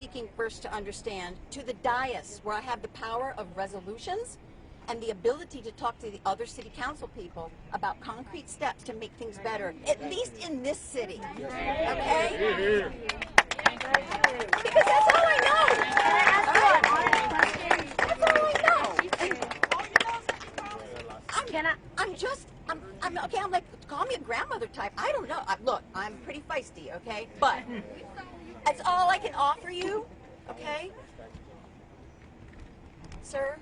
Seeking first to understand, to the dais where I have the power of resolutions and the ability to talk to the other city council people about concrete steps to make things better, at least in this city. Okay? Because that's all I know. That's all I know. I'm okay, I'm like, call me a grandmother type. I don't know. Look, I'm pretty feisty, okay? But that's all I can offer you, okay? Sir?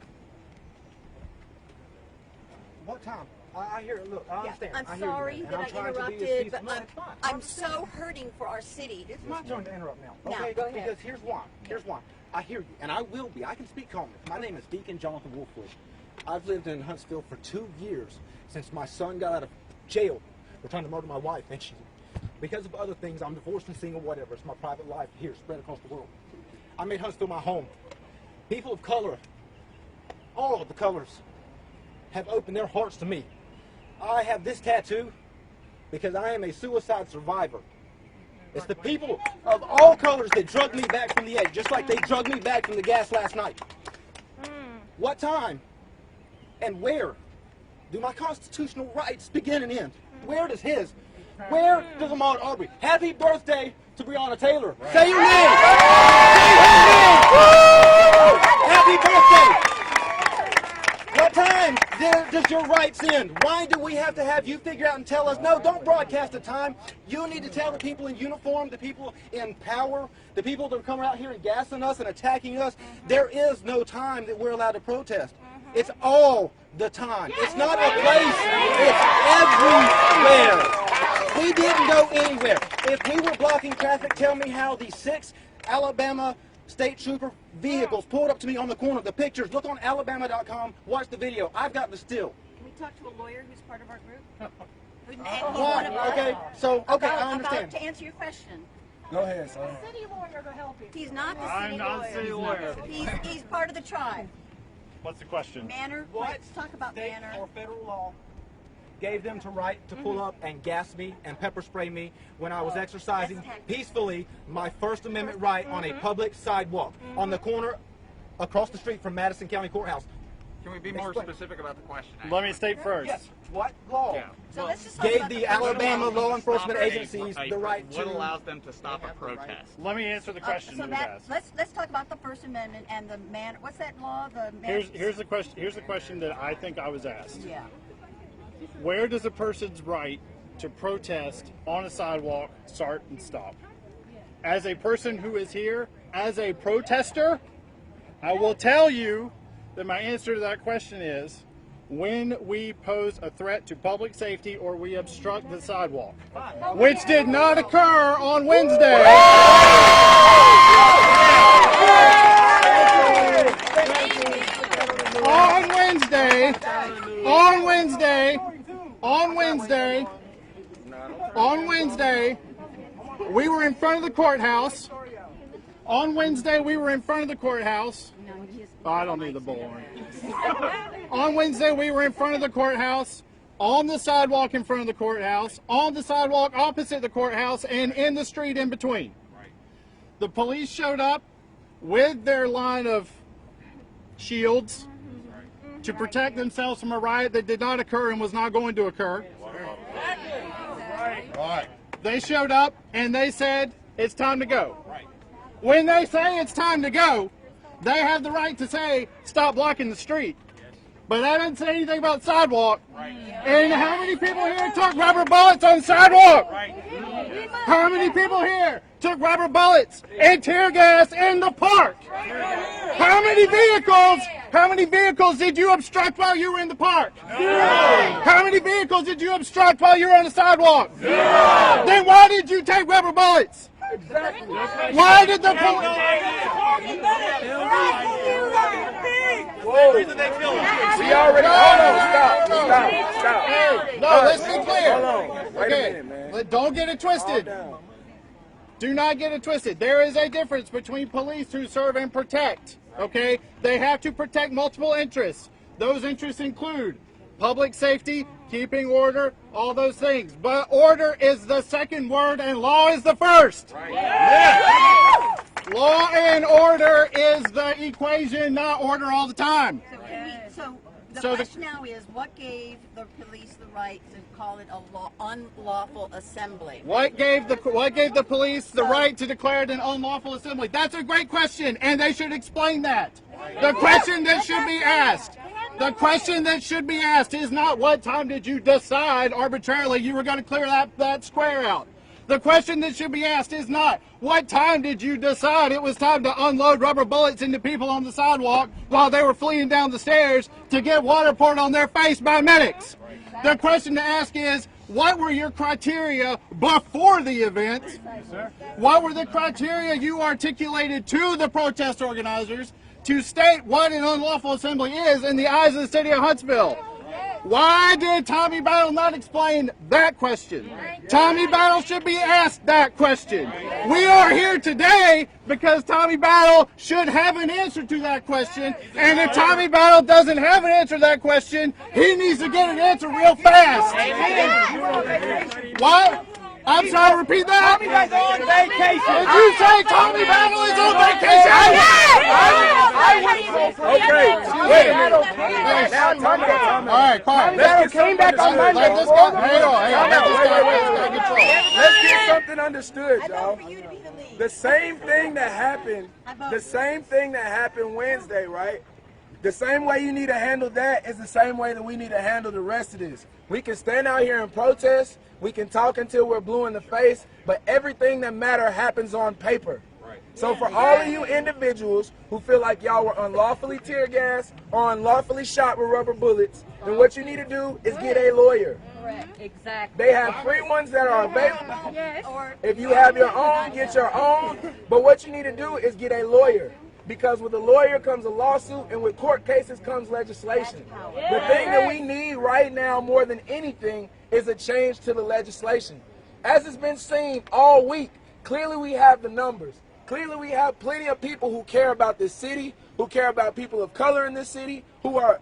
What time? I hear it. Look, I understand. I'm I sorry that I interrupted, but I'm so hurting for our city. It's my turn to interrupt now. Okay? Now, go ahead. Because here's why. Here's why. I hear you, and I will be. I can speak calmly. My name is Deacon Jonathan Wolfwood. I've lived in Huntsville for 2 years since my son got out of jail for trying to murder my wife, and because of other things, I'm divorced and single, whatever. It's my private life here, spread across the world. I made Huntsville my home. People of color, all of the colors, have opened their hearts to me. I have this tattoo because I am a suicide survivor. It's the people of all colors that drug me back from the edge, just like they drug me back from the gas last night. What time and where do my constitutional rights begin and end? Where does his? Where does Ahmaud Arbery? Happy birthday to Breonna Taylor. Right. Say your name. Say your name. Happy birthday. What time does your rights end? Why do we have to have you figure out and tell us, no, don't broadcast a time. You need to tell the people in uniform, the people in power, the people that are coming out here and gassing us and attacking us, there is no time that we're allowed to protest. It's all the time. It's not a place. It's everywhere. We didn't go anywhere. If we were blocking traffic, tell me how the 6 Alabama state trooper vehicles pulled up to me on the corner. The pictures, look on alabama.com, watch the video. I've got the still. Can we talk to a lawyer who's part of our group? Why? Okay, so, okay, I understand. About to answer your question. Go ahead, son. City lawyer to help you. He's not the I'm not the city lawyer. He's part of the tribe. What's the question? Manner. What Let's talk about state manner. or federal law gave them to right to pull up and gas me and pepper spray me when I was exercising peacefully my First Amendment right on a public sidewalk on the corner across the street from Madison County Courthouse? Can we be more specific about the question? Let me state first. Yes. What law So let's just talk gave about the Alabama law enforcement agencies the right to... What allows them to stop a protest? Let me answer the question so that was that, asked. let's talk about the First Amendment and the manner. What's that law? The manner. Here's the question. Here's the question that I think I was asked. Yeah. Where does a person's right to protest on a sidewalk start and stop? As a person who is here, as a protester, I will tell you that my answer to that question is when we pose a threat to public safety or we obstruct the sidewalk, which did not occur on Wednesday. On Wednesday, we were in front of the courthouse. On Wednesday, we were in front of the courthouse. Oh, I don't need the bullhorn. On Wednesday, we were in front of the courthouse, on the sidewalk in front of the courthouse, on the sidewalk opposite the courthouse, and in the street in between. The police showed up with their line of shields to protect themselves from a riot that did not occur and was not going to occur. They showed up and they said, it's time to go. When they say it's time to go, they have the right to say, stop blocking the street. But that doesn't say anything about sidewalk. And how many people here took rubber bullets on sidewalk? How many people here took rubber bullets and tear gas in the park? How many vehicles did you obstruct while you were in the park? How many vehicles did you obstruct while you were on the sidewalk? Then why did you take rubber bullets? Why did the police? We already... Stop. Hey, no, let's be clear. Hold on. Wait a minute, man. Don't get it twisted. Do not get it twisted. There is a difference between police who serve and protect. Okay? They have to protect multiple interests. Those interests include public safety, keeping order, all those things. But order is the second word and law is the first. Law and order is the equation, not order all the time. So the So the- question now is, what gave the police the right to call it a unlawful assembly? What gave the police the right to declare it an unlawful assembly? That's a great question, and they should explain that. The question that should be asked. The question that should be asked is not what time did you decide arbitrarily you were going to clear that square out. The question that should be asked is not what time did you decide it was time to unload rubber bullets into people on the sidewalk while they were fleeing down the stairs to get water poured on their face by medics. The question to ask is, what were your criteria before the event? What were the criteria you articulated to the protest organizers to state what an unlawful assembly is in the eyes of the city of Huntsville? Why did Tommy Battle not explain that question? Tommy Battle should be asked that question. We are here today because Tommy Battle should have an answer to that question. And if Tommy Battle doesn't have an answer to that question, he needs to get an answer real fast. What? I'm sorry, repeat that. Tommy's on vacation. Did you say Tommy Battle is on vacation? Okay. Wait a minute. Now, Tommy. All right, quiet. Let's get came back on Monday. Let this guy, hang on, let this guy get control. Let's get something understood, I y'all. vote for you to be the lead. The same thing that happened Wednesday, right? The same way you need to handle that is the same way that we need to handle the rest of this. We can stand out here and protest. We can talk until we're blue in the face, but everything that matters happens on paper. So for all of you individuals who feel like y'all were unlawfully tear gassed or unlawfully shot with rubber bullets, then what you need to do is get a lawyer. Correct. Exactly. They have free ones that are available. Yes. If you have your own, get your own. But what you need to do is get a lawyer. Because with a lawyer comes a lawsuit, and with court cases comes legislation. The thing that we need right now more than anything is a change to the legislation. As it's been seen all week, clearly we have the numbers. Clearly we have plenty of people who care about this city, who care about people of color in this city, who are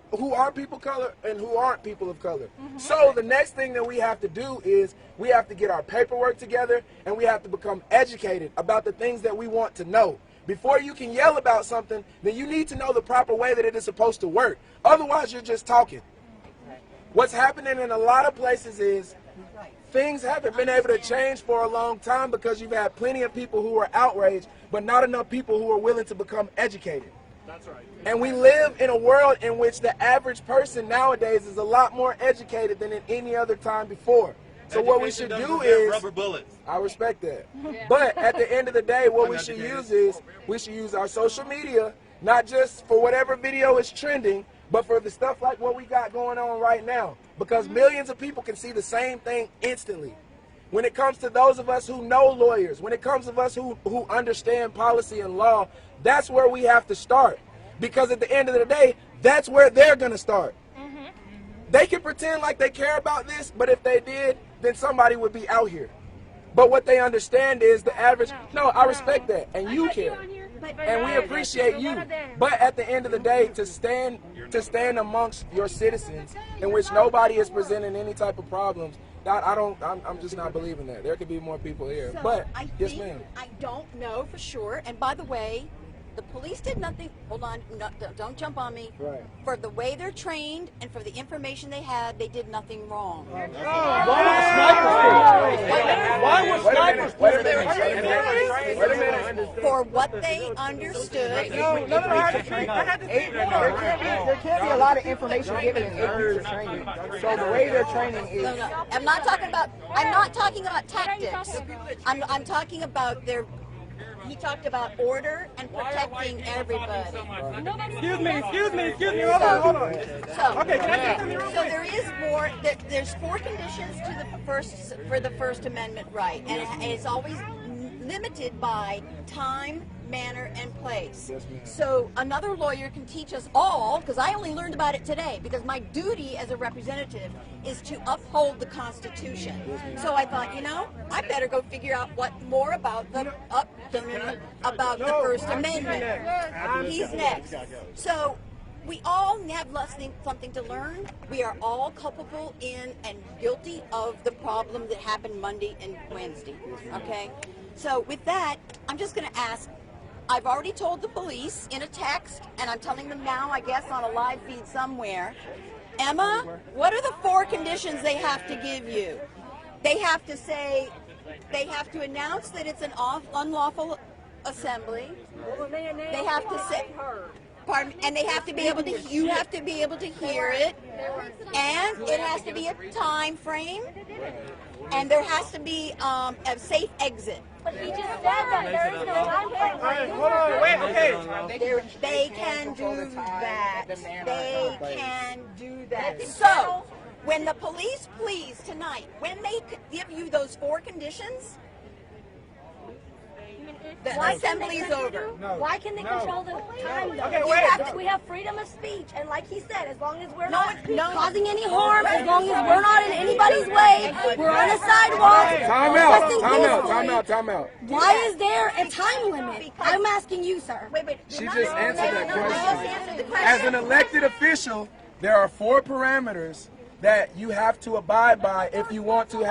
people of color and who aren't people of color. So the next thing that we have to do is we have to get our paperwork together, and we have to become educated about the things that we want to know. Before you can yell about something, then you need to know the proper way that it is supposed to work. Otherwise, you're just talking. What's happening in a lot of places is things haven't been able to change for a long time because you've had plenty of people who are outraged, but not enough people who are willing to become educated. That's right. And we live in a world in which the average person nowadays is a lot more educated than in any other time before. So what we should do is, rubber bullets. I respect that. But at the end of the day, what we should use is, we should use our social media, not just for whatever video is trending, but for the stuff like what we got going on right now. Because millions of people can see the same thing instantly. When it comes to those of us who know lawyers, when it comes to us who understand policy and law, that's where we have to start. Because at the end of the day, that's where they're going to start. They can pretend like they care about this, but if they did, then somebody would be out here. But what they understand is the average, no, I respect that, and you care, and we appreciate you. But at the end of the day, to stand amongst your citizens in which nobody is presenting any type of problems, I'm just not believing that. There could be more people here. So But, I yes think, ma'am. I don't know for sure. And by the way, the police did nothing. Hold on, no, don't jump on me. Right. For the way they're trained and for the information they had, they did nothing wrong. Why was snipers? Wait a minute. For what they understood. There can't be a lot of information given in 8 weeks of training. So the way they're training is... No, I'm not talking about tactics. I'm talking about their. He talked about order and protecting everybody. Excuse me. Hold on. So, Okay, can I say something real so there is more. There's 4 conditions for the First Amendment right, and it's always limited by time, manner, and place. So another lawyer can teach us all, because I only learned about it today, because my duty as a representative is to uphold the Constitution. So I thought, I better go figure out what more about the First Amendment. He's next. So we all have something to learn. We are all culpable in and guilty of the problem that happened Monday and Wednesday. Okay? So with that, I'm just going to ask I've already told the police in a text, and I'm telling them now, I guess, on a live feed somewhere. Emma, what are the 4 conditions they have to give you? They have to say, they have to announce that it's an unlawful assembly. They have to say, pardon, and they have to be able to, you have to be able to hear it, and it has to be a time frame, and there has to be a safe exit. But he just said that there is no time frame. All right, hold on, wait, okay. They can do that. They can do that. So, when the police please tonight, when they give you those 4 conditions, the assembly is over. Why can they control the time though? Okay, wait. We have freedom of speech, and like he said, as long as we're not causing any harm, as long as we're not in anybody's way, we're on a sidewalk. Time out. Why is there a time limit? I'm asking you, sir. Wait. She just answered that question. Answered the As question. an elected official, there are 4 parameters that you have to abide by if you want to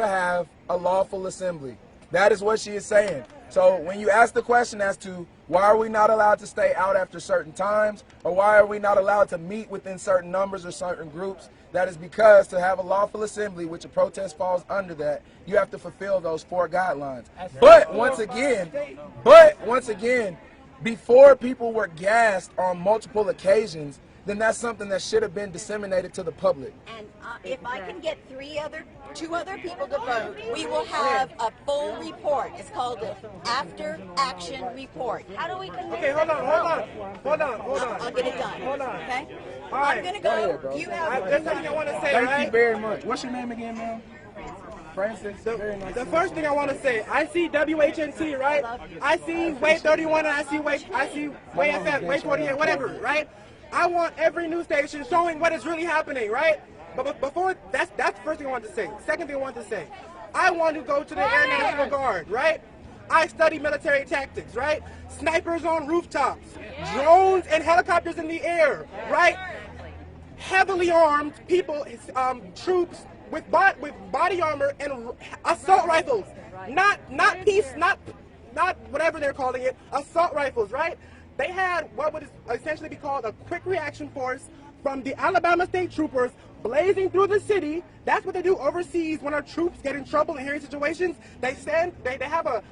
have a lawful assembly. That is what she is saying. So when you ask the question as to why are we not allowed to stay out after certain times, or why are we not allowed to meet within certain numbers or certain groups, that is because to have a lawful assembly, which a protest falls under that, you have to fulfill those 4 guidelines. But once again, before people were gassed on multiple occasions, then that's something that should have been disseminated to the public. And if I can get 2 other people to vote, we will have a full report. It's called an after action report. How do we convince Okay, hold on. I'll get it done. Hold on. Okay? All right. I'm gonna Go go. ahead, bro. You have. There's something I want to say, Thank you very much. What's your name again, ma'am? Francis. Very nice. The first thing I want to say, I see WHNT, right? I see Way 31 and I see Way FM, Way 28, whatever, right? I want every news station showing what is really happening, right? But before, that's the first thing I want to say. Second thing I want to say, I want to go to the Air National Guard, right? I study military tactics, right? Snipers on rooftops, drones and helicopters in the air, right? Heavily armed people, troops with body armor and assault rifles, not whatever they're calling it, assault rifles, right? They had what would essentially be called a quick reaction force from the Alabama State Troopers blazing through the city. That's what they do overseas when our troops get in trouble in hearing situations. They have a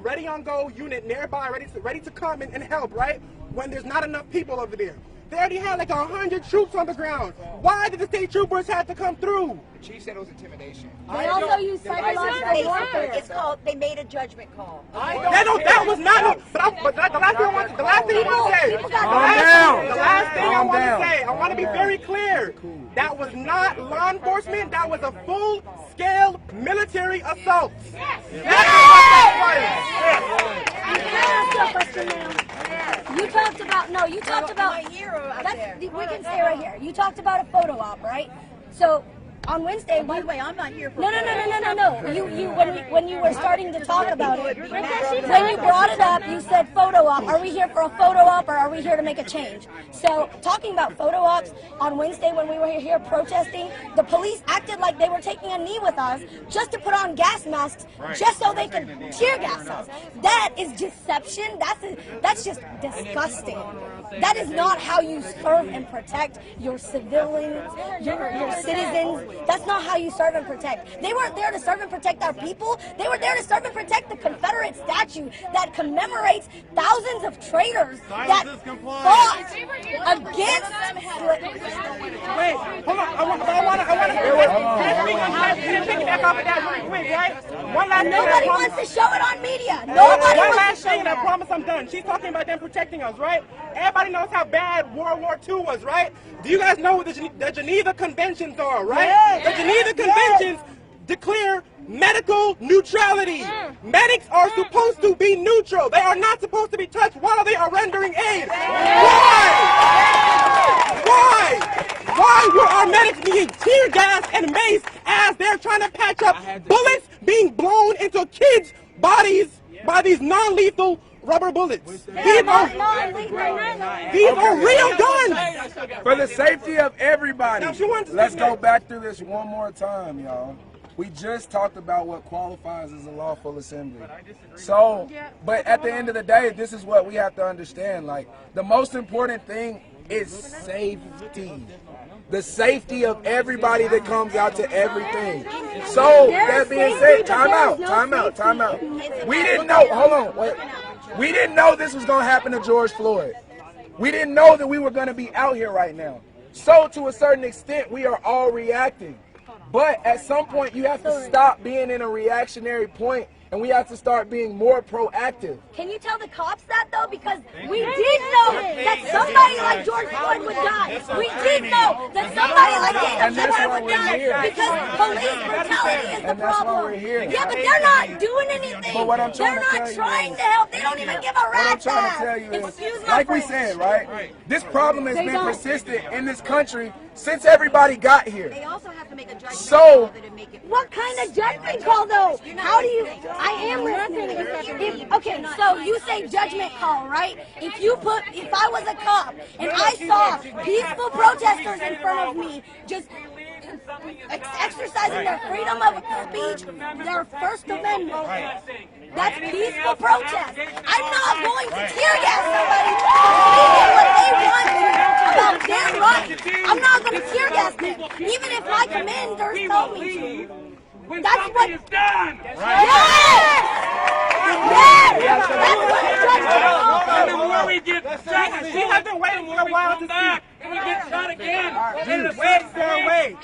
ready on go unit nearby ready to come and help, right? When there's not enough people over there. They already had like 100 troops on the ground. Why did the state troopers have to come through? The chief said it was intimidation. They also use psychological warfare. It's called. They made a judgment call. That was not. But the last thing I want to say. The last thing I want to say. I want to be very clear. That was not law enforcement. That was a full-scale military assault. That's what that was. You talked about My hero out there. we can stay right here. You talked about a photo op, right? So on Wednesday, By the way, I'm not here for. No. You when you were starting to talk about it, when you brought it up, you said photo op. Are we here for a photo op or are we here to make a change? So talking about photo ops, on Wednesday when we were here protesting, the police acted like they were taking a knee with us just to put on gas masks, just so they could tear gas us. That is deception. That's just disgusting. That is not how you serve and protect your civilians, your citizens. That's not how you serve and protect. They weren't there to serve and protect our people. They were there to serve and protect the Confederate statue that commemorates thousands of traitors that fought against. Wait, hold on. I want to piggyback off of that really quick, right? One last thing. Nobody wants to show it on media. Nobody One wants last to show thing, and I that. promise I'm done. She's talking about them protecting us, right? Everybody knows how bad World War II was, right? Do you guys know what the Geneva Conventions are, right? Yes. The Geneva Conventions declare medical neutrality. Medics are supposed to be neutral. They are not supposed to be touched while they are rendering aid. Why were our medics being tear gas and mace as they're trying to patch up bullets being blown into kids' bodies by these non-lethal rubber bullets? These are real guns. For the safety of everybody, Now, she wants to let's say go that. back through this one more time, y'all. We just talked about what qualifies as a lawful assembly. So, but at the end of the day, this is what we have to understand. Like, the most important thing is safety. The safety of everybody that comes out to everything. So, that being said, time out. We didn't know, hold on, wait. We didn't know this was going to happen to George Floyd. We didn't know that we were going to be out here right now. So, to a certain extent, we are all reacting. But at some point, you have to stop being in a reactionary point, and we have to start being more proactive. Can you tell the cops that, though? Because we did know that somebody like George Floyd would die. We did know that somebody like Daniel Floyd would die because police brutality is the problem. Yeah, but they're not doing anything. But what I'm trying they're to not tell trying you to help. They don't even give a What I'm rat's trying to ass. tell you is, Excuse my like we French. said, right? This problem has been persistent in this country since everybody got here. They also have to make a judgment So, call to make it What kind of judgment call, though? How do you? I am listening. Okay, so you say judgment call, right? If I was a cop and I saw peaceful protesters in front of me just exercising their freedom of speech, their First Amendment, that's peaceful protest. I'm not going to tear gas somebody speaking what they want about their rights. I'm not going to tear gas them, even if my commanders tell me to. That's what is done. Yes! Yes! That's what judgment calls. And before we get shot, she has been waiting for a while to back, and we get shot again. And wait, wait.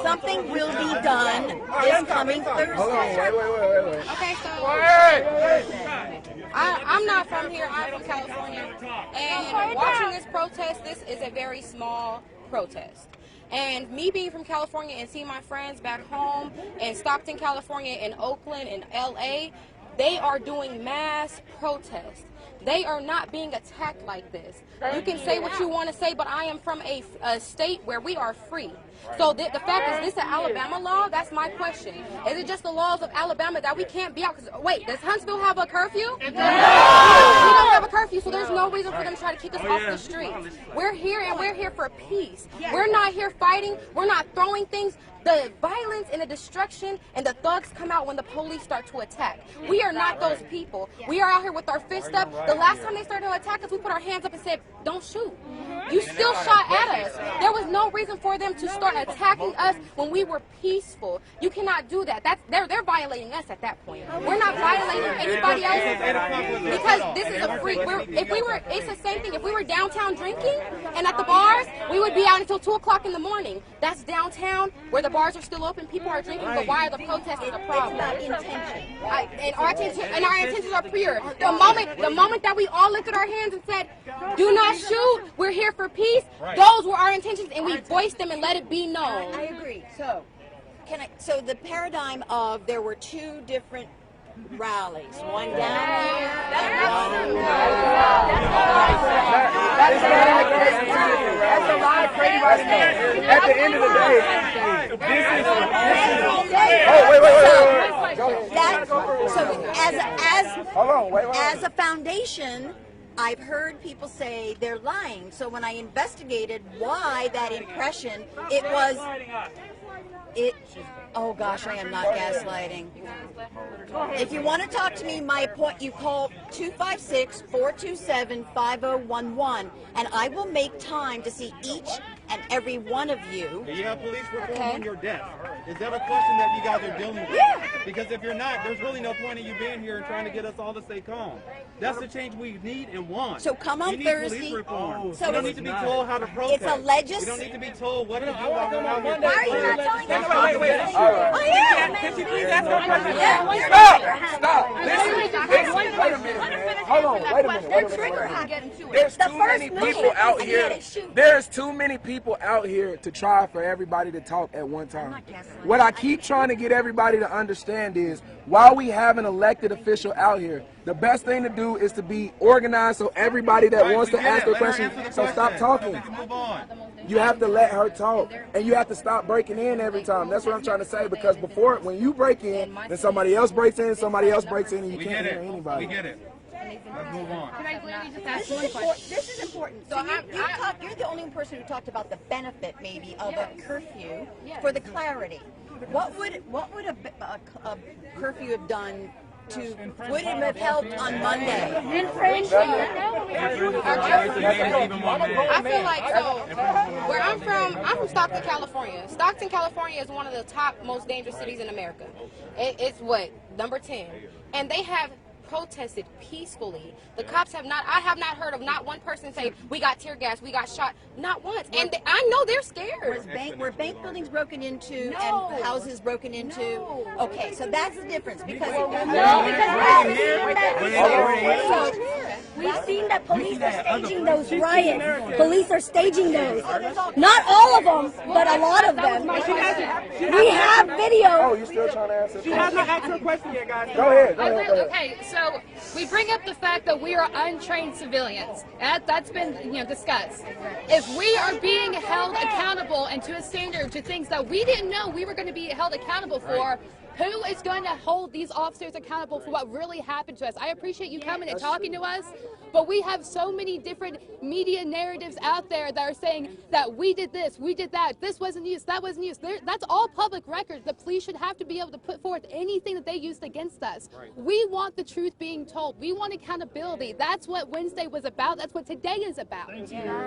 something will be done this coming Thursday. Hold on, wait. Okay, so I'm not from here. I'm from California, and watching this protest, this is a very small protest. And me being from California and seeing my friends back home in Stockton, California, and Oakland and LA, they are doing mass protests. They are not being attacked like this. You can say what you want to say, but I am from a state where we are free. So the fact is, this an Alabama law? That's my question. Is it just the laws of Alabama that we can't be out? Because wait, does Huntsville have a curfew? No. We don't have a curfew, so there's no reason for them to try to kick us off the streets. We're here, and we're here for peace. We're not here fighting. We're not throwing things. The violence and the destruction and the thugs come out when the police start to attack. We are not those people. We are out here with our fists up. The last time they started to attack us, we put our hands up and said, don't shoot. You still shot at us. There was no reason for them to start attacking us when we were peaceful. You cannot do that. They're violating us at that point. We're not violating anybody else because this is a free. It's the same thing. If we were downtown drinking and at the bars, we would be out until 2 o'clock in the morning. That's downtown where the bars are still open. People are drinking, but why are the protests a problem? And our intentions are pure. The moment that we all lifted our hands and said, "Do not shoot. We're here for peace." Those were our intentions, and we voiced them and let it be known. I agree. So the paradigm of there were two different rallies, one down here and one That's a lie crazy right now. At the end of the day, this is as a foundation, I've heard people say they're lying. So when I investigated why that impression, oh gosh, I am not gaslighting. If you want to talk to me, you call 256-427-5011, and I will make time to see each and every one of you. Do you have police reform on your desk? Is that a question that you guys are dealing with? Yeah. Because if you're not, there's really no point in you being here and trying to get us all to stay calm. That's the change we need and want. So come on we need Thursday. Police reform. So we don't need to be told how to protest. It's a We don't need to be told what to do while we're out here. Why are you not telling us? Can you please ask her a question? Stop. Wait a minute, man. Hold on. Wait a minute. There's too many people out here. There's too many people out here to try for everybody to talk at one time. What I keep trying to get everybody to understand is, while we have an elected official out here, the best thing to do is to be organized so everybody that wants to ask a question, so stop talking. Move on. You have to let her talk, and you have to stop breaking in every time. That's what I'm trying to say, because before, when you break in, then somebody else breaks in, somebody else breaks in, and you can't hear anybody. We get it. Let's move on. Can I literally just ask This one is, question? this is important. So you're the only person who talked about the benefit, maybe, of a curfew for the clarity. What would a curfew have done to? Would it have helped on Monday? Infringe. I feel like, so where I'm from Stockton, California. Stockton, California is one of the top most dangerous cities in America. It's what, number 10, and they have protested peacefully. The cops have not, I have not heard of not one person say, we got tear gas, we got shot, not once. And I know they're scared. Were bank buildings broken into and houses broken into? No. Okay, so that's the difference because we've seen that police are staging those riots. Police are staging those. Not all of them, but a lot of them. We have video. Oh, you still trying to answer? She has not asked her question yet, guys. Go ahead. Go ahead. Okay, so we bring up the fact that we are untrained civilians. That's been discussed. If we are being held accountable and to a standard to things that we didn't know we were going to be held accountable for, who is going to hold these officers accountable for what really happened to us? I appreciate you coming and talking to us, but we have so many different media narratives out there that are saying that we did this, we did that, this wasn't used, that wasn't used. That's all public record. The police should have to be able to put forth anything that they used against us. We want the truth being told. We want accountability. That's what Wednesday was about. That's what today is about.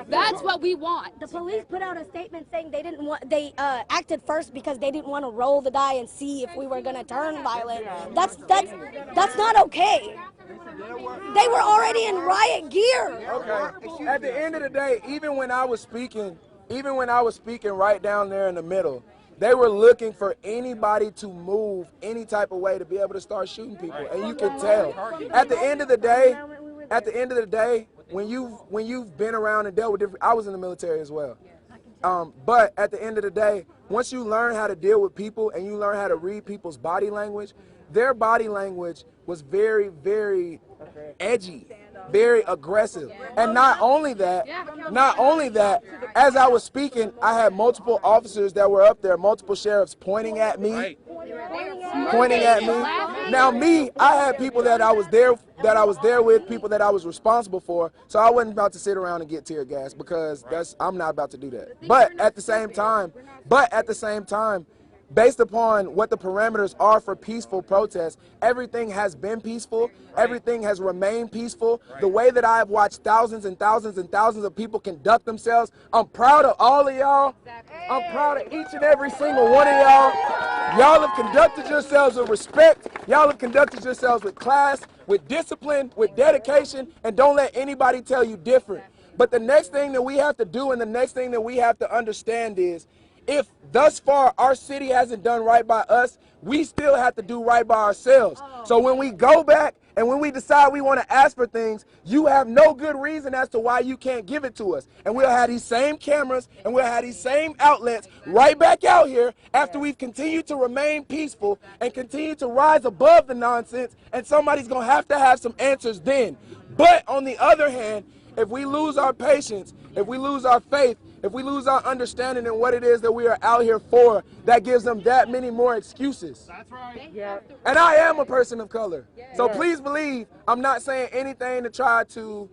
That's what we want. The police put out a statement saying they didn't want. They acted first because they didn't want to roll the die and see if we were going to turn violent. That's not okay. They were already in riot gear. Okay. At the end of the day, even when I was speaking right down there in the middle, they were looking for anybody to move any type of way to be able to start shooting people, and you can tell. At the end of the day, when you've been around and dealt with different, I was in the military as well. But at the end of the day, once you learn how to deal with people and you learn how to read people's body language, their body language was very, very edgy, very aggressive. And not only that, as I was speaking, I had multiple officers that were up there, multiple sheriffs pointing at me. Now I had people that I was there with, people that I was responsible for, so I wasn't about to sit around and get tear gas because I'm not about to do that. But at the same time, based upon what the parameters are for peaceful protests, everything has been peaceful. Everything has remained peaceful. The way that I have watched thousands and thousands and thousands of people conduct themselves, I'm proud of all of y'all. I'm proud of each and every single one of y'all. Y'all have conducted yourselves with respect. Y'all have conducted yourselves with class, with discipline, with dedication, and don't let anybody tell you different. But the next thing that we have to do and the next thing that we have to understand is, if thus far our city hasn't done right by us, we still have to do right by ourselves. So when we go back and when we decide we want to ask for things, you have no good reason as to why you can't give it to us. And we'll have these same cameras and we'll have these same outlets right back out here after we've continued to remain peaceful and continue to rise above the nonsense, and somebody's going to have some answers then. But on the other hand, if we lose our patience, if we lose our faith, if we lose our understanding in what it is that we are out here for, that gives them that many more excuses. That's right. Yeah. And I am a person of color. So please believe I'm not saying anything to try to,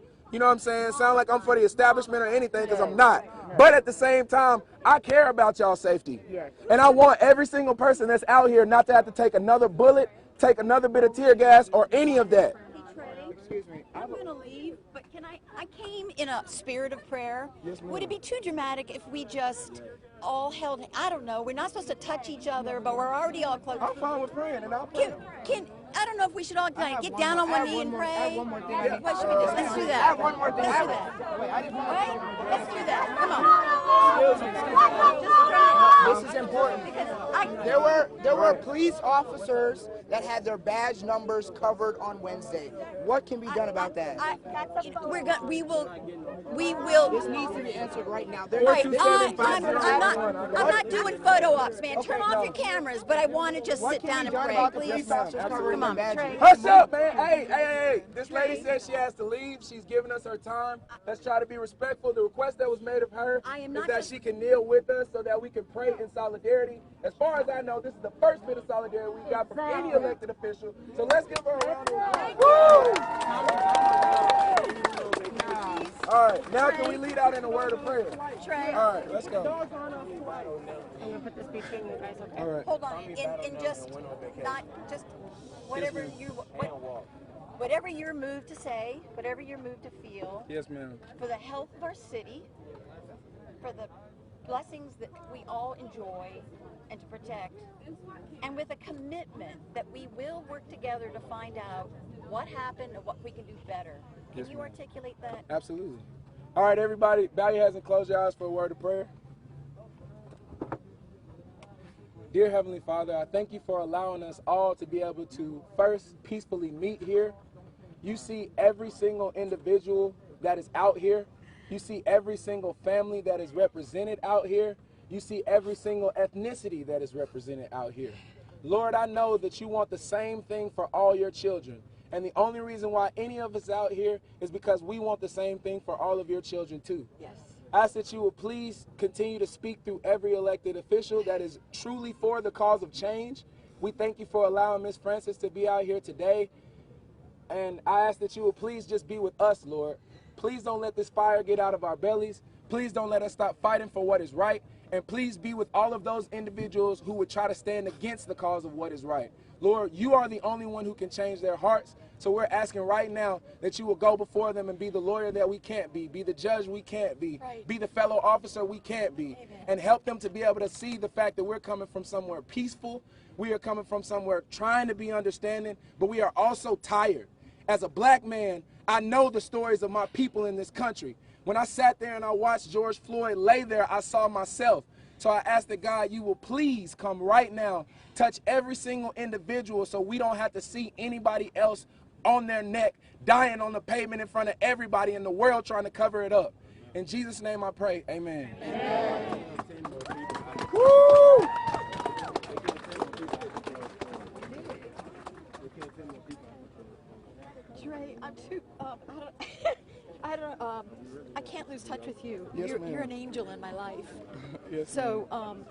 sound like I'm for the establishment or anything, because I'm not. But at the same time, I care about y'all's safety. And I want every single person that's out here not to have to take another bullet, take another bit of tear gas, or any of that. Excuse me. I'm going to leave, but I came in a spirit of prayer. Yes, would it be too dramatic if we just all held, I don't know, we're not supposed to touch each other, but we're already all close. I'm fine with praying, and I'll pray. I don't know if we should all get down on one knee and pray. What should we do? Let's do that. I have one more thing. Let's do that. Right? Let's do that. Come on. This is important. There were police officers that had their badge numbers covered on Wednesday. What can be done about that? We will. This needs to be answered right now. I'm not doing photo ops, man. Turn off your cameras, but I want to just sit down and pray, please. Come on, Trey. Hush up, man. Hey. this lady says she has to leave. She's giving us her time. Let's try to be respectful. The request that was made of her is that she can kneel with us so that we can pray in solidarity. As far as I know, this is the first bit of solidarity we got from any elected official. So let's give her a round of applause. All right, now can we lead out in a word of prayer? Trey. All right, let's go. I'm gonna put this between you guys, okay? All right. Hold on, and just not just whatever whatever you're moved to say, whatever you're moved to feel. Yes, ma'am. For the health of our city, for the blessings that we all enjoy and to protect, and with a commitment that we will work together to find out what happened and what we can do better. Can you articulate that? Absolutely. All right, everybody, bow your heads and close your eyes for a word of prayer. Dear Heavenly Father, I thank you for allowing us all to be able to first peacefully meet here. You see every single individual that is out here. You see every single family that is represented out here. You see every single ethnicity that is represented out here. Lord, I know that you want the same thing for all your children. And the only reason why any of us out here is because we want the same thing for all of your children too. Yes. I ask that you will please continue to speak through every elected official that is truly for the cause of change. We thank you for allowing Ms. Francis to be out here today. And I ask that you will please just be with us, Lord. Please don't let this fire get out of our bellies. Please don't let us stop fighting for what is right. And please be with all of those individuals who would try to stand against the cause of what is right. Lord, you are the only one who can change their hearts. So we're asking right now that you will go before them and be the lawyer that we can't be the judge we can't be the fellow officer we can't be, and help them to be able to see the fact that we're coming from somewhere peaceful. We are coming from somewhere trying to be understanding, but we are also tired. As a black man, I know the stories of my people in this country. When I sat there and I watched George Floyd lay there, I saw myself. So I ask that God, you will please come right now, touch every single individual so we don't have to see anybody else on their neck, dying on the pavement in front of everybody in the world trying to cover it up. In Jesus' name I pray, amen. Amen. Woo! Trey, I'm too, I can't lose touch with you. Yes, you're an angel in my life. Yes, so,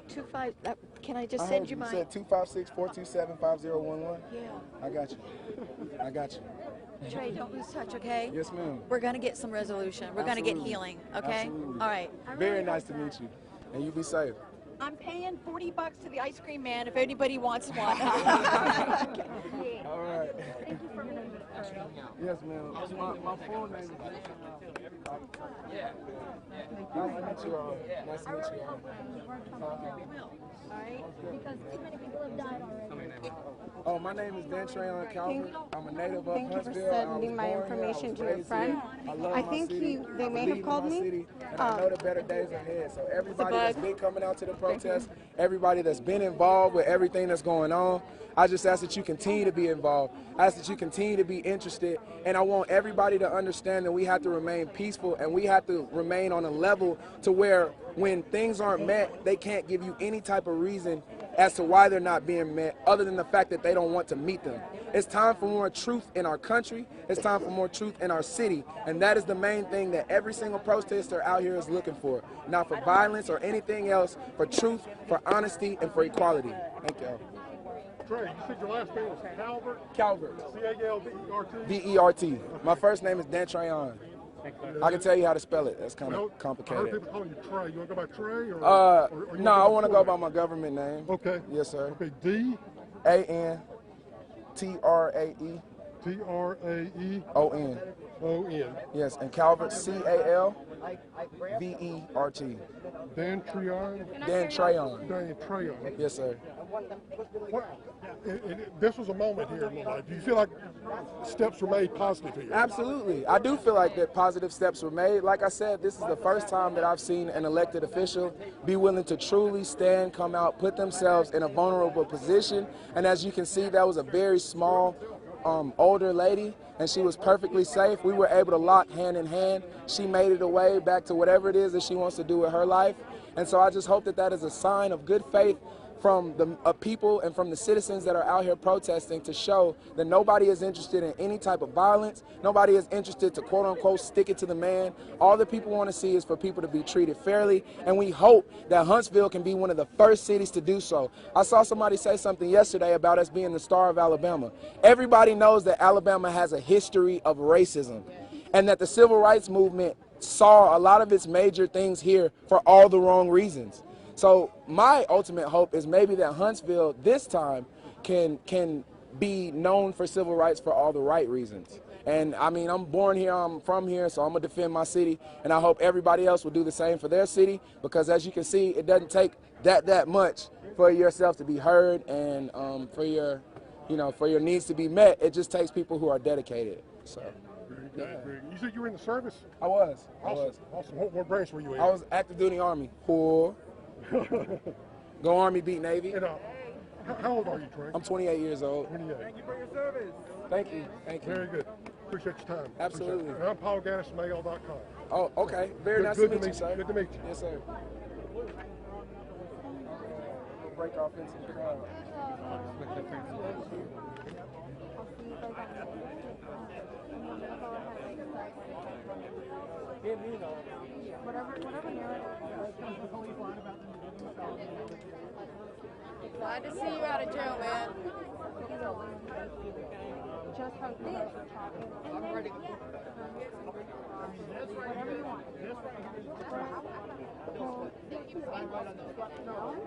25, can I just send you my... You said 256-427-5011? Yeah. I got you. I got you. Trey, don't lose touch, okay? Yes, ma'am. We're going to get some resolution. We're going to get healing, okay? Absolutely. All right. Very nice to meet you. And you be safe. I'm paying $40 to the ice cream man if anybody wants one. All right. Thank you for remembering. Yes, ma'am. My full name is... Nice to meet you all. Nice to meet you all. All right? Because too many people have died already. Oh, my name is Dan Trayon Calvert. I'm a native of Thank you for Huntsville. sending my information to your friend. I think they may have called me. And I know the better days ahead. So everybody that's been coming out to the protest, everybody that's been involved with everything that's going on, I just ask that you continue to be involved. I ask that you continue to be interested. And I want everybody to understand that we have to remain peaceful and we have to remain on a level to where when things aren't met, they can't give you any type of reason as to why they're not being met other than the fact that they don't want to meet them. It's time for more truth in our country. It's time for more truth in our city. And that is the main thing that every single protester out here is looking for. Not for violence or anything else, for truth, for honesty, and for equality. Thank you. Trey, you said your last name was Calvert? Calvert. C-A-L-V-E-R-T? V-E-R-T. My first name is Dan Trayon. I can tell you how to spell it. That's kind of I heard complicated. people calling you Trey. You want to go by Trey? Or No, I want to go by my government name. Okay. Yes, sir. Okay, D? A-N-T-R-A-E. T-R-A-E-O-N. O-N. Yes, and Calvert, C-A-L-V-E-R-T. Dan Trayon? Dan Trayon. Dan Trayon. Yes, sir. This was a moment here in my life. Do you feel like steps were made positive here? Absolutely. I do feel like that positive steps were made. Like I said, this is the first time that I've seen an elected official be willing to truly stand, come out, put themselves in a vulnerable position. And as you can see, that was a very small, older lady, and she was perfectly safe. We were able to lock hand in hand. She made it away back to whatever it is that she wants to do with her life. And so I just hope that that is a sign of good faith from the people and from the citizens that are out here protesting to show that nobody is interested in any type of violence. Nobody is interested to quote unquote stick it to the man. All that people want to see is for people to be treated fairly, and we hope that Huntsville can be one of the first cities to do so. I saw somebody say something yesterday about us being the star of Alabama. Everybody knows that Alabama has a history of racism, and that the civil rights movement saw a lot of its major things here for all the wrong reasons. So my ultimate hope is maybe that Huntsville this time can be known for civil rights for all the right reasons. And I mean, I'm born here, I'm from here, so I'm gonna defend my city, and I hope everybody else will do the same for their city, because as you can see, it doesn't take that much for yourself to be heard and for your, for your needs to be met. It just takes people who are dedicated. So. Very good, very good. You said you were in the service? I was. Awesome. What branch were you in? I was active duty Army. Cool. Go Army, beat Navy. And, how old are you, Trey? I'm 28 years old. 28. Thank you for your service. Thank you. Very good. Appreciate your time. Absolutely. And I'm Paul Gaddis from AL.com. Oh, okay. Very nice to meet you, sir. Good to meet you. Yes, sir. Break off into the crowd. Glad to see you out of jail, man. I'm ready.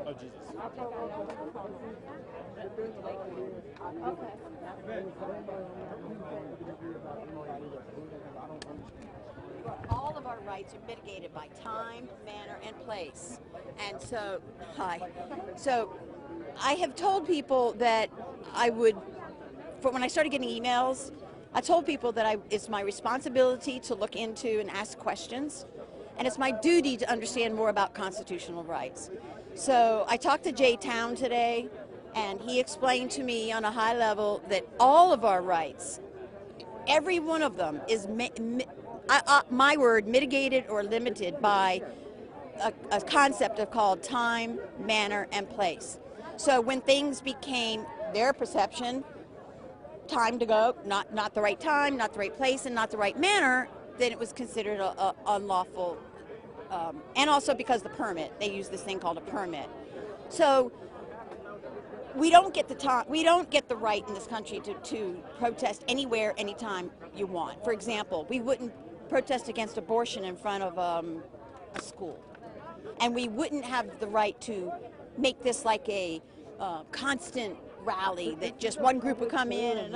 Oh, Jesus. All of our rights are mitigated by time, manner, and place. And so, So I have told people that when I started getting emails, I told people that it's my responsibility to look into and ask questions, and it's my duty to understand more about constitutional rights. So I talked to Jay Town today, and he explained to me on a high level that all of our rights, every one of them, is my word, mitigated or limited by a concept called time, manner, and place. So when things became their perception, time to go, not the right time, not the right place, and not the right manner, then it was considered unlawful. And also because the permit, they use this thing called a permit. So we don't get the right in this country to protest anywhere, anytime you want. For example, we wouldn't protest against abortion in front of a school. And we wouldn't have the right to make this like a constant rally that just one group would come in and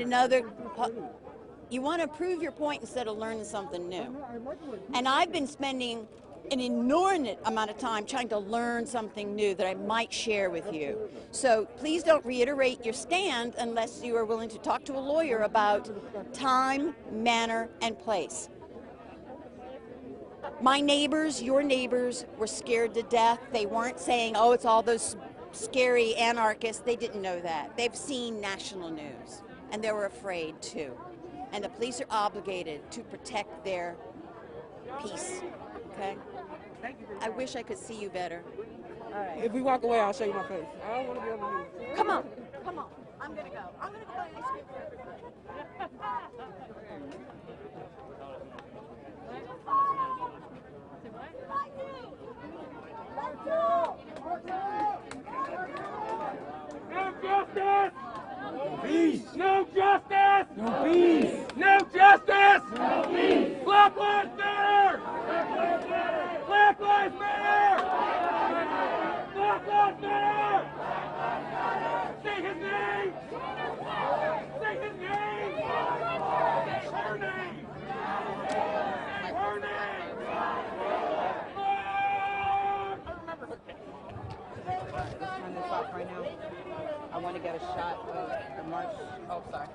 another. You want to prove your point instead of learning something new. And I've been spending an inordinate amount of time trying to learn something new that I might share with you. So please don't reiterate your stand unless you are willing to talk to a lawyer about time, manner, and place. My neighbors, your neighbors, were scared to death. They weren't saying, oh, it's all those scary anarchists. They didn't know that. They've seen national news, and they were afraid too. And the police are obligated to protect their peace, okay? I wish I could see you better. All right. If we walk away, I'll show you my face. I don't want to be on the news. Come on. I'm going to go. I'm going to go buy ice cream. No justice! No peace! No justice! No peace! No justice! No peace! Black Lives Matter! Black Lives Matter! Black Lives Matter! Say his name! Say his name! Say her name! Say her name! On this off right now. I want to get a shot of the march. Oh, sorry.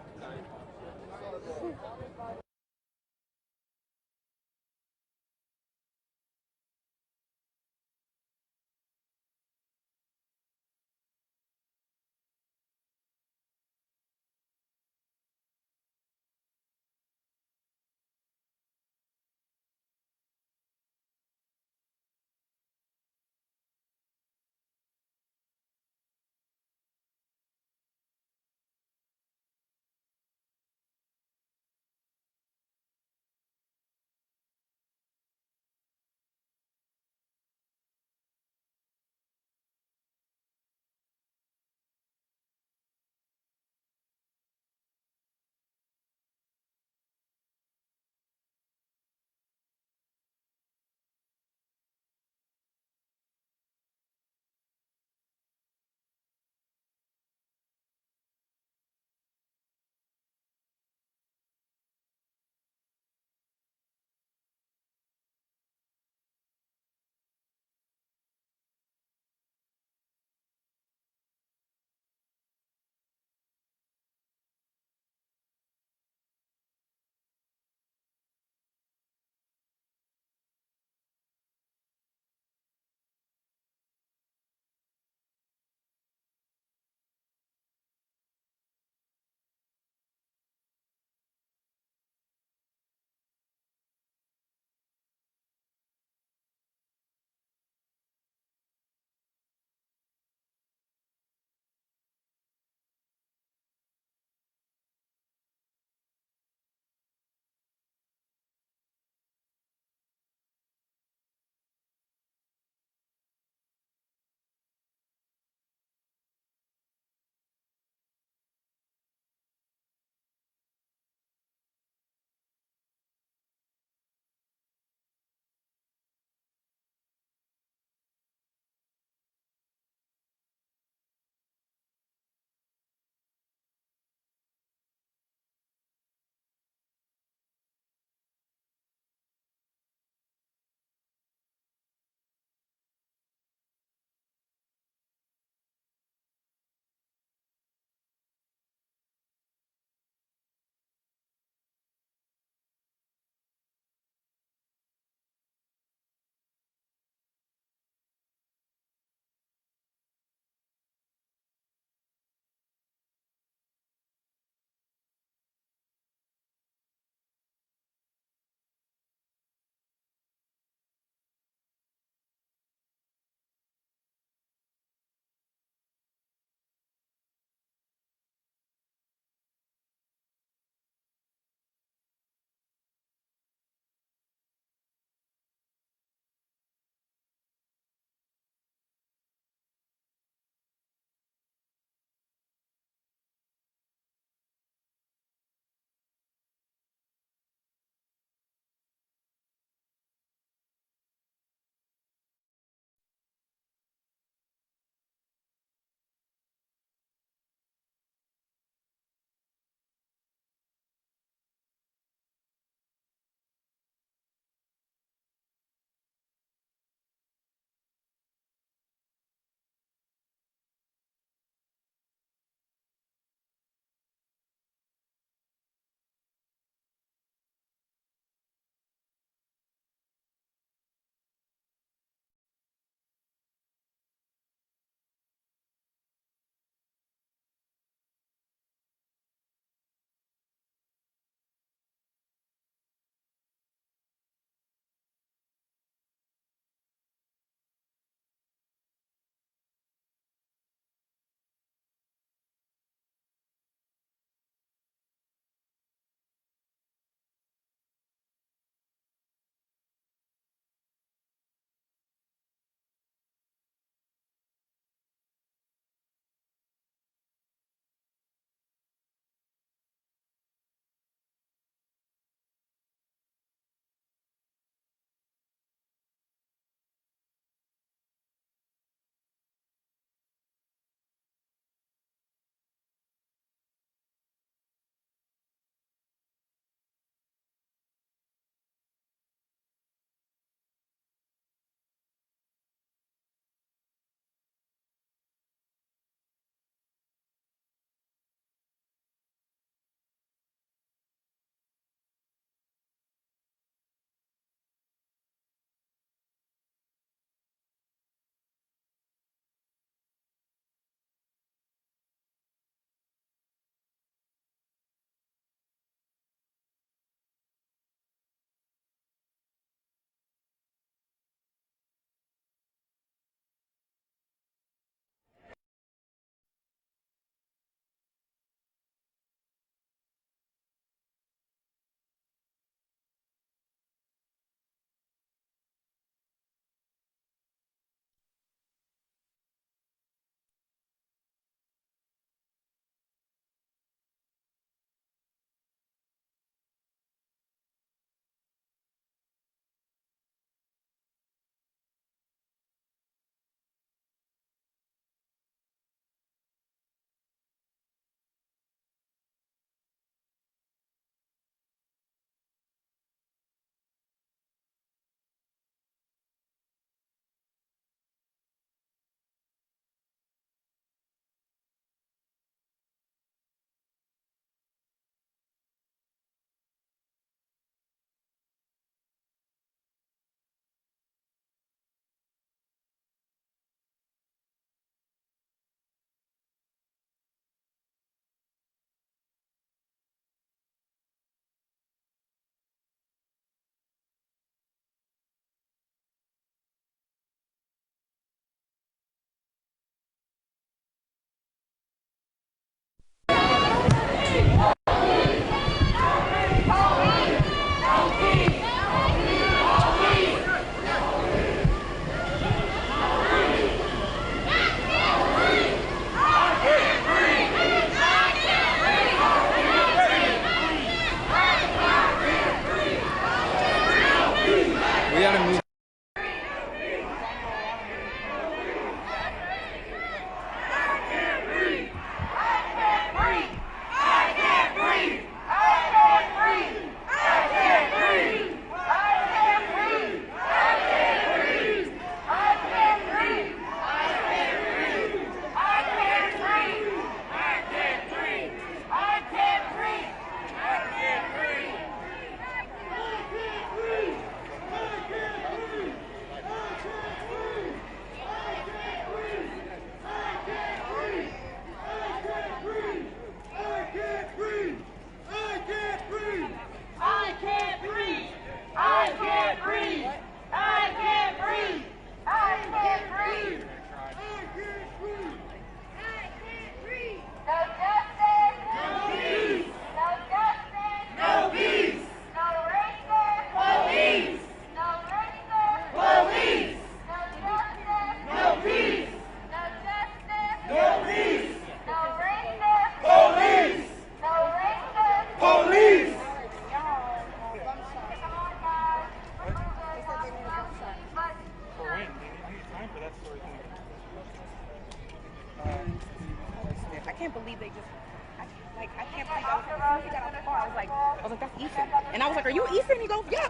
was like, that's Ethan. And I was like, are you Ethan? He goes, yeah.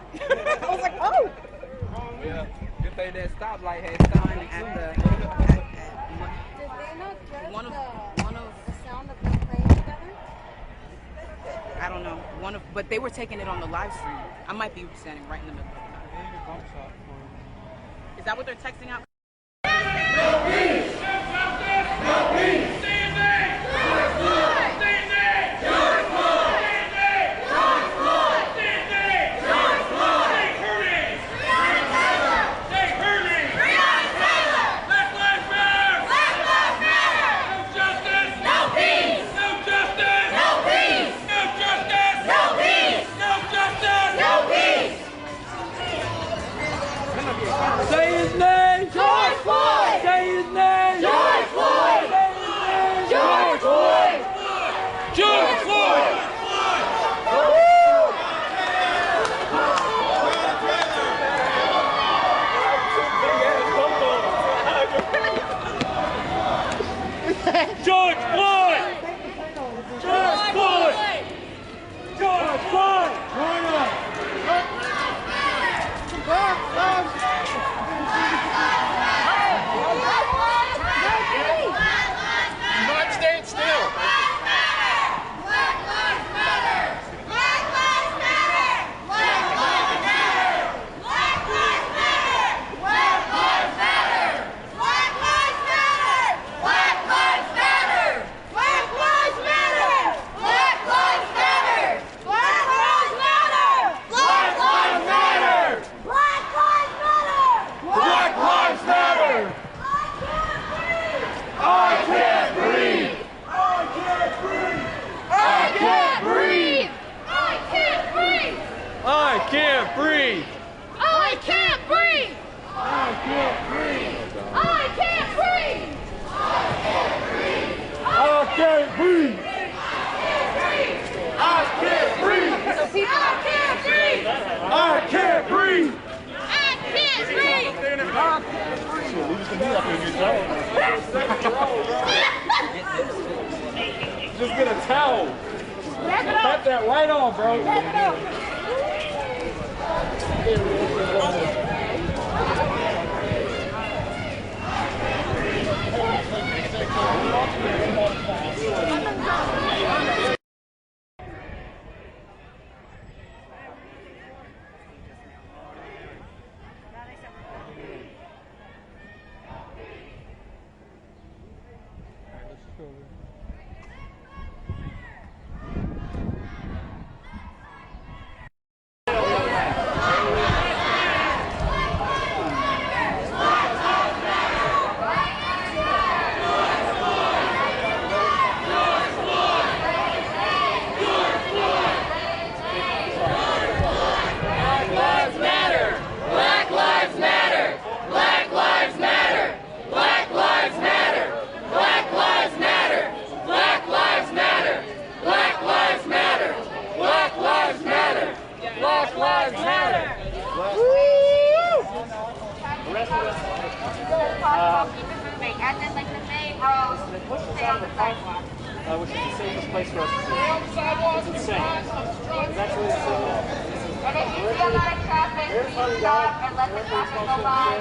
I was like, oh. Yeah. Good thing that stoplight had stopped At at the, Did they not dress one of the sound of them praying together? I don't know, but they were taking it on the live stream. I might be standing right in the middle of it. Is that what they're texting out? Say his name! George Floyd! Say his name! George Floyd! Say his name! George Floyd! George Floyd! George Floyd! George Floyd! George Floyd! Not stand still. I can't breathe! I can't breathe! I can't breathe! I can't breathe! I can't breathe! I can't breathe! I can't breathe! I can't breathe! I can't breathe! Just get a towel. Tap that right on, bro. Which is the safest place for us to see. It's insane. That's really insane. And if you feel like traffic, please stop and let the traffic go by.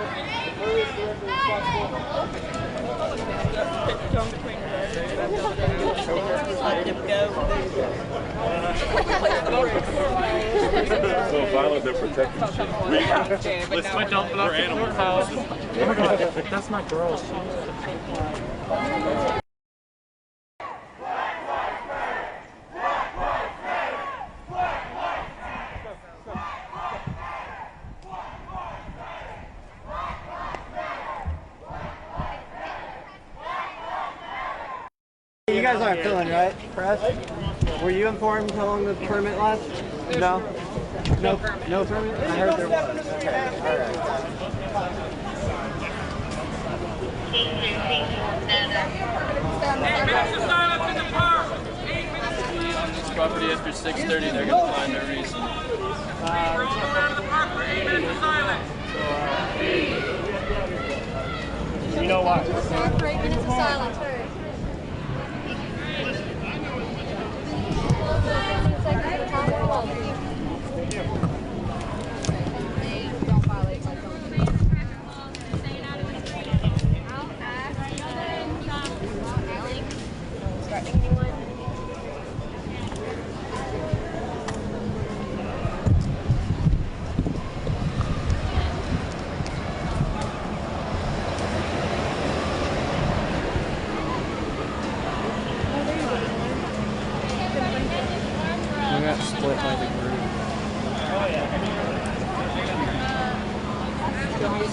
So violent they're protecting shit. Let's switch off for animal houses. That's my girl. You guys aren't filling, right? Press? Were you informed how long the permit lasts? No? No permit? No permit? I heard there was. Okay, alright. On this property after 6:30, they're going to find no reason. You know why? Start for 8 minutes of silence. Seconds of time.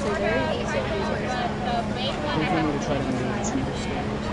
obviously very easy. Continue to try to engage in the standards.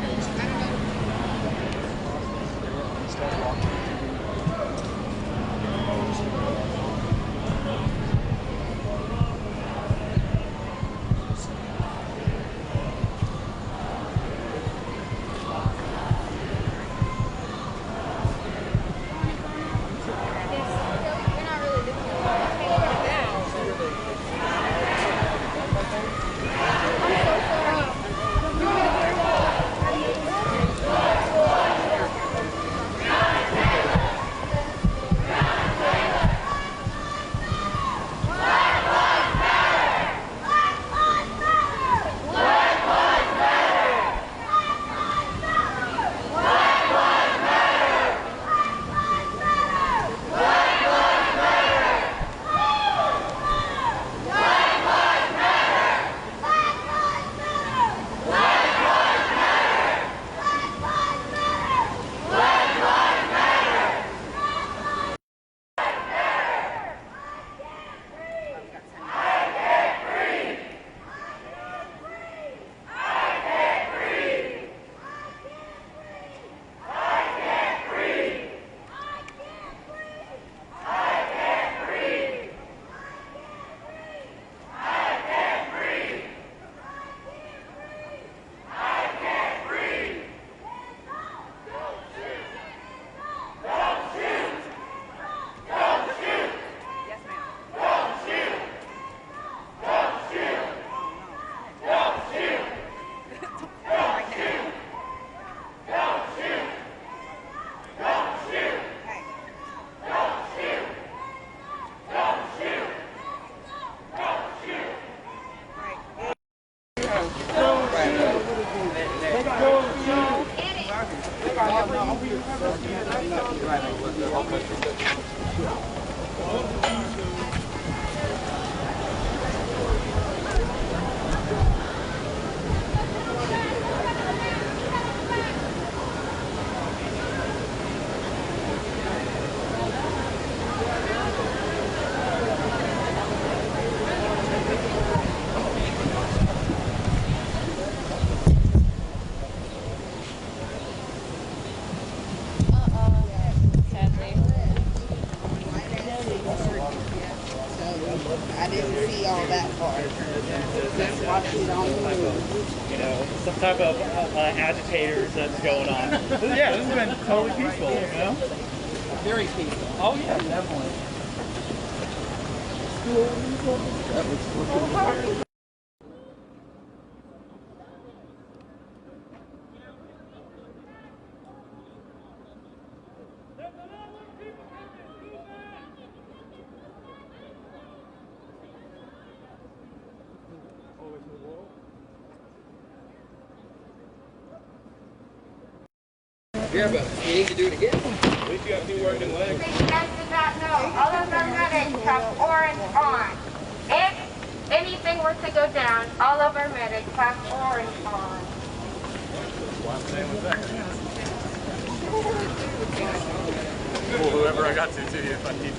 I didn't see all that part. Just watched it on the news. You know, some type of agitators that's going on. Yeah, this has been totally peaceful, you know? Very peaceful. Oh yeah, definitely. Yeah, but you need to do it again. At least you got 2 working legs. You guys did not know, all of our medics have orange on. If anything were to go down, all of our medics have orange on. Cool, whoever I got to you if I need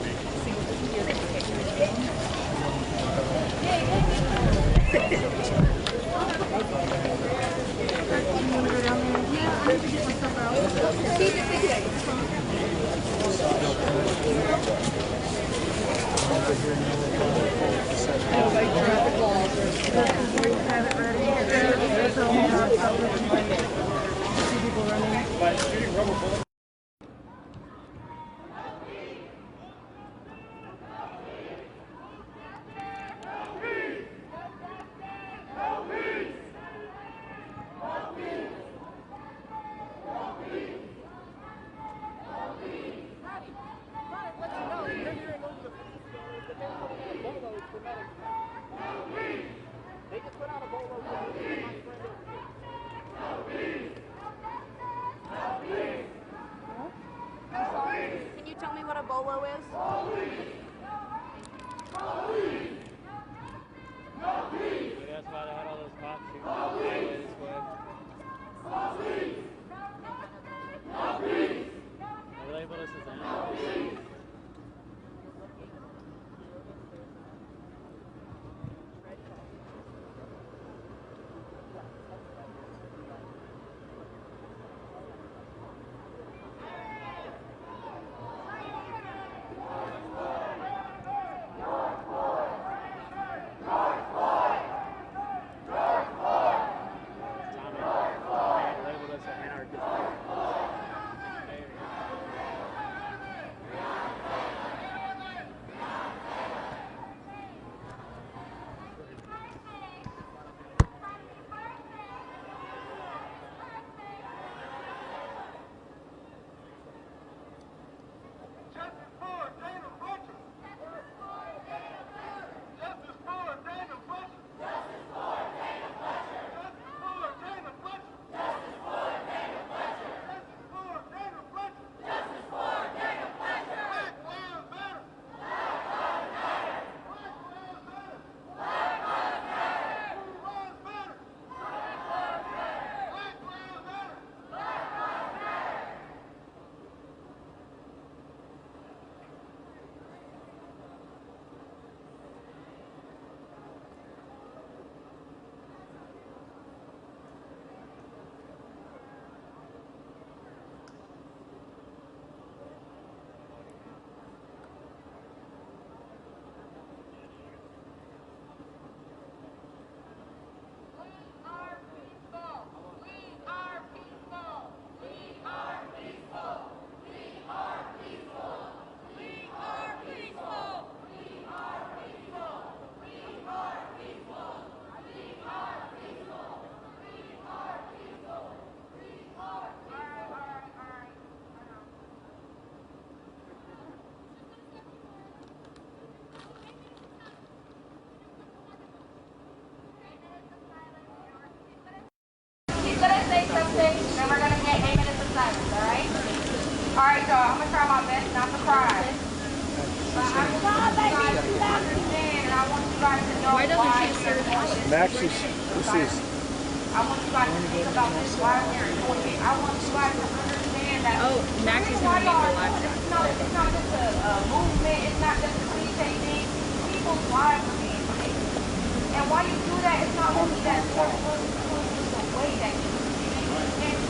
Alright, y'all, I'm gonna try my best not to cry. But I want you guys to understand, and I want you guys to know why we are doing this. Max's, I want you guys to think about this while we're doing it. I want you guys to understand that. Oh, Maxie's gonna make the live shot. It's not just a movement. It's not just a cliche thing. People's lives are being taken. And while you do that, it's not only that it's the way that you do it. And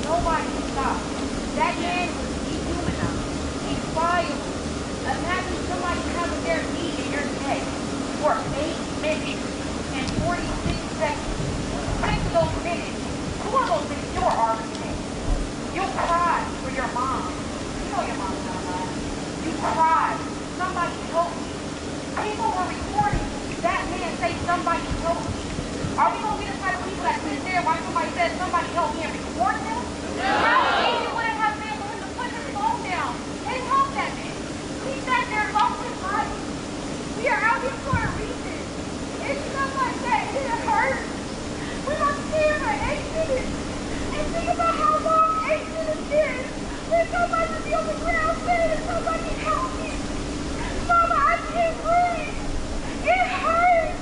nobody can stop. That man was dehumanized. He's violent. Imagine somebody having their knee in your neck for 8 minutes and 46 seconds. Think of those minutes. Who are those minutes? You are already dead. You cried for your mom. You know your mom's not alive. You cried. Somebody help me. People were recording that man say, somebody help me. Are we going to be the type of people that sit there while somebody says, somebody help me, and record them? No. How easy would it have been for him to put his phone down and help that man? He sat there, lost his life. We are out here for a reason. It's stuff like that. It hurts. We're on camera 8 minutes. And think about how long 8 minutes is. When somebody be on the ground saying, somebody help me. Mama, I can't breathe. It hurts.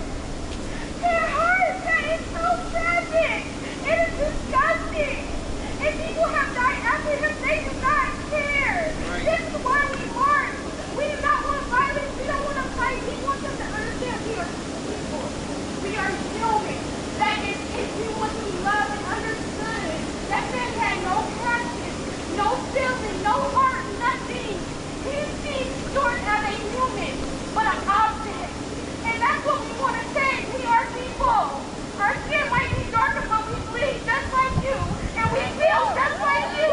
It hurts. That is so tragic. It is disgusting. And people have died after him. They do not care. Right. This is why we march. We do not want violence. We don't want to fight. We want them to understand we are people. We are human. That is, if we want to be loved and understood, that man had no passion, no feeling, no heart, nothing. He seems short as a human, but an object. And that's what we want to say. We are people. Our skin might be darker, but we bleed just like you. And we feel just like you.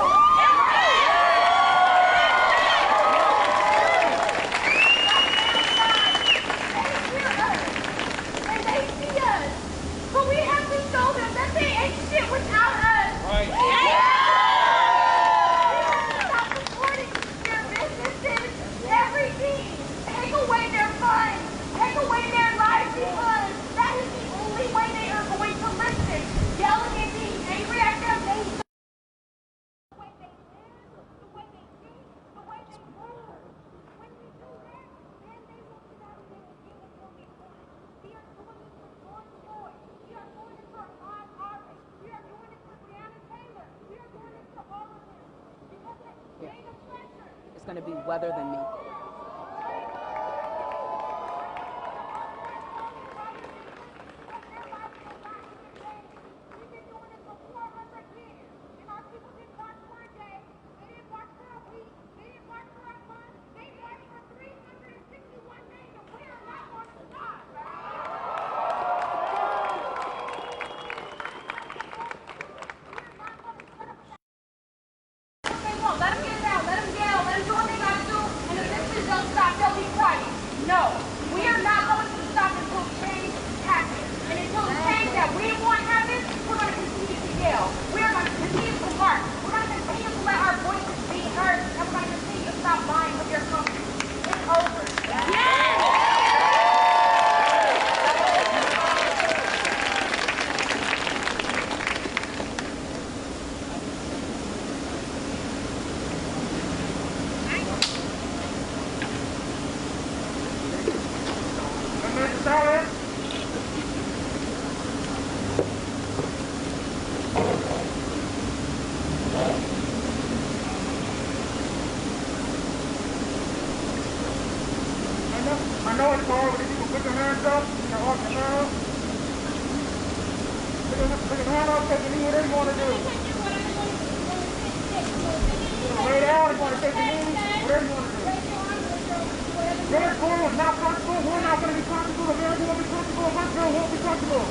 But we have to show them that they ain't shit without us. Right. We have to stop supporting their businesses, everything. Take away their funds. Take away their livelihood. That is the only way they are going to listen. Yelling and being angry at them, they It's going to be Weather Than Me. Let them get it out, let them yell, let them do what they gotta do, and if this shit don't stop, they'll be quiet. No, we are not going to stop until change happens. And until the change that we want happens, we're going to continue to yell. We are going to continue to march. We're going to continue to let our voices be heard, and we're going to continue to stop lying with your company. It's over. Yes! I know it's hard when people put their hands up, they're off the ground. Put your hand up, take a knee, whatever you want to do. Lay down if you want to take a knee, whatever you want to do. Very cool, it's not comfortable, we're not going to be comfortable, the very won't be comfortable, my girl won't be comfortable.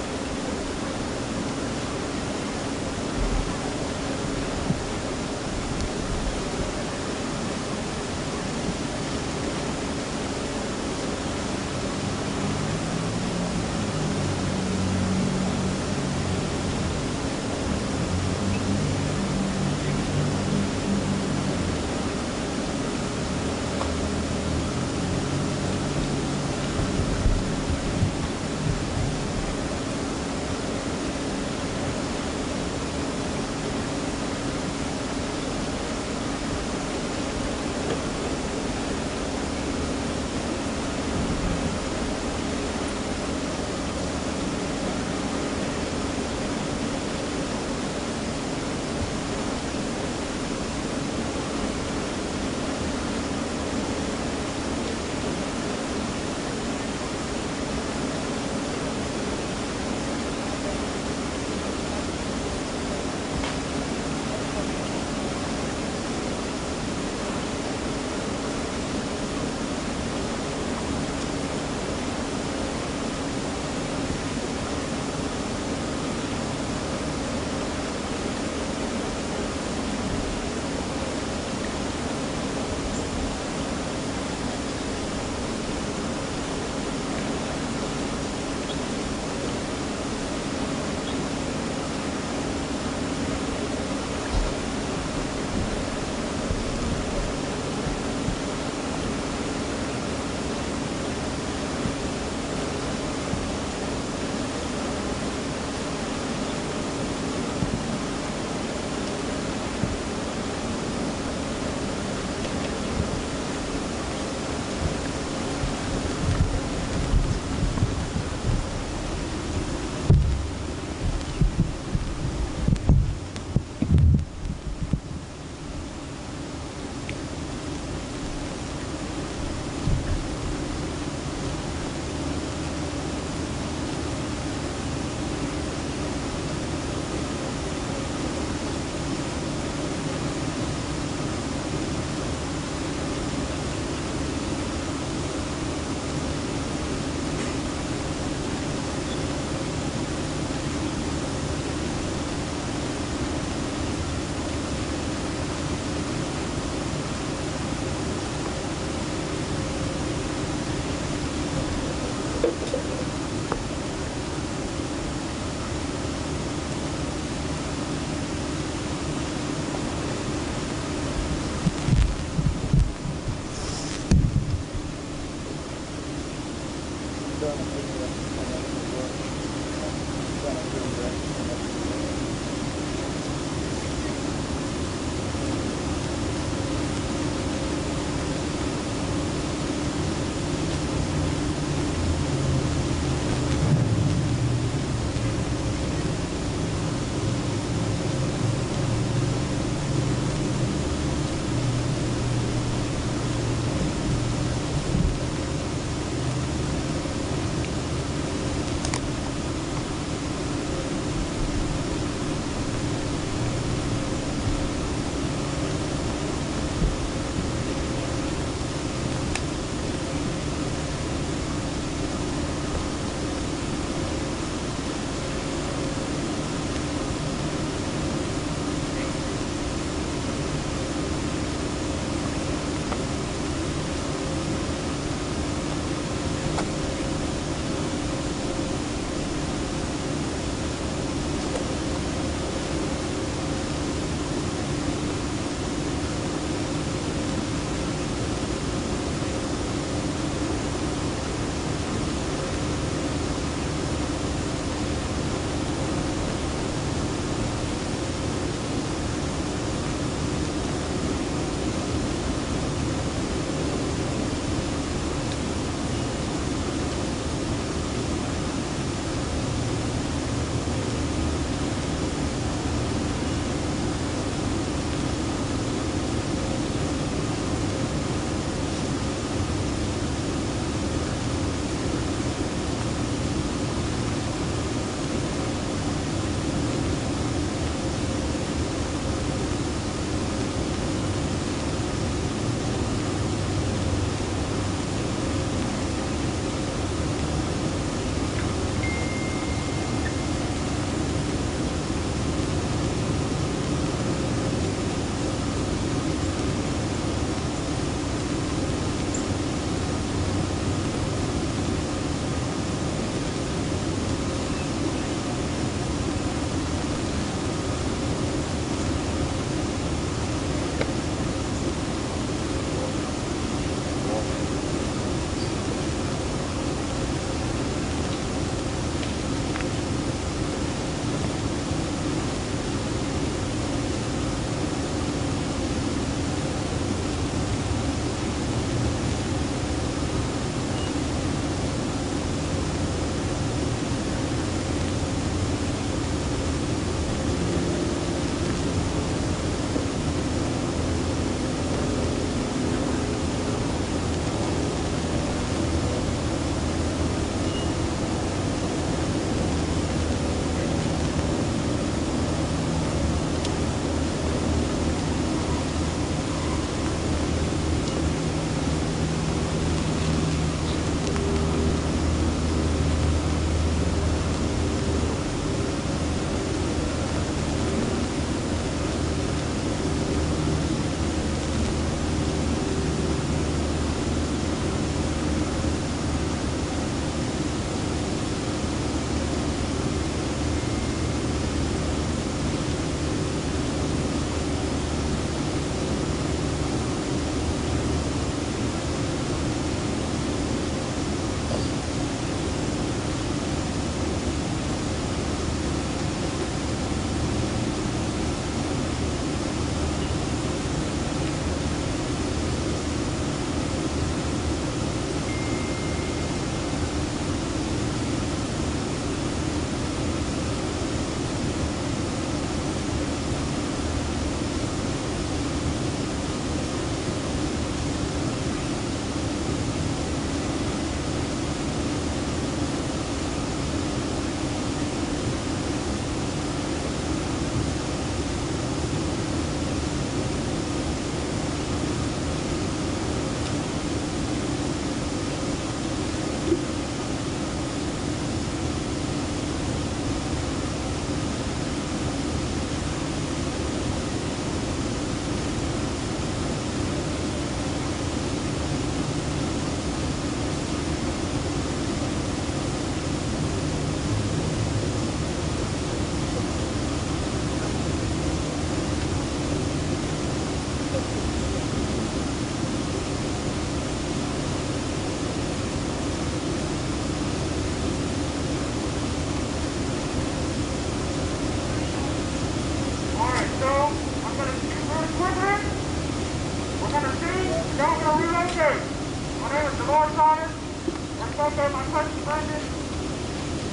Lord Thomas. I spoke at my cousin Brendan.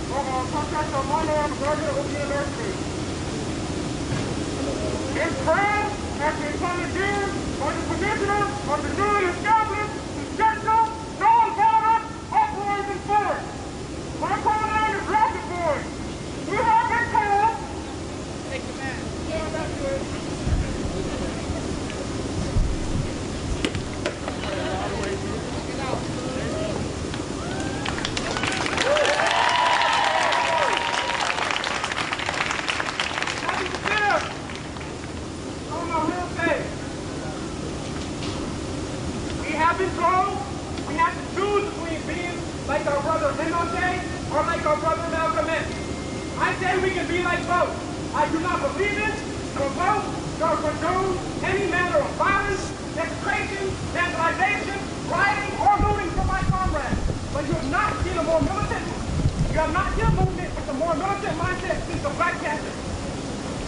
Protest on Monday on the graduate of the university. In prayer, as we come to do, for the commissioner of the newly established Central Nonviolent Operation Force. My call name is Rocket Boy. We have been told. Take the man. Yeah, that's good. We have to choose between being like our brother Enoche or like our brother Malcolm X. I say we can be like both. I do not believe in, promote, nor condone any manner of violence, desecration, vandalization, rioting, or looting from my comrades. But you have not seen a more militant, you have not seen a movement with a more militant mindset since the Black Panther.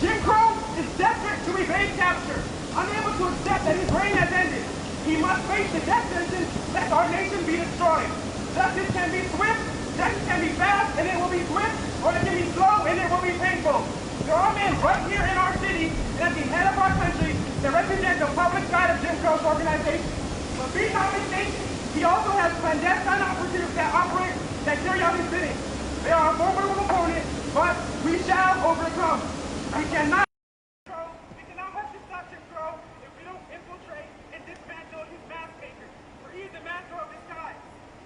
Jim Crow is desperate to evade capture, unable to accept that his reign has ended. He must face the death sentence lest our nation be destroyed. Justice can be swift, justice can be fast, and it will be swift, or it can be slow, and it will be painful. There are men right here in our city and at the head of our country that represent the public side of Jim Crow's organization. But be not mistaken, he also has clandestine operatives that carry out his bidding. They are a formidable opponent, but we shall overcome. We cannot hope to stop Jim Crow if we don't infiltrate and dismantle his mask makers, for he is the master of disguise.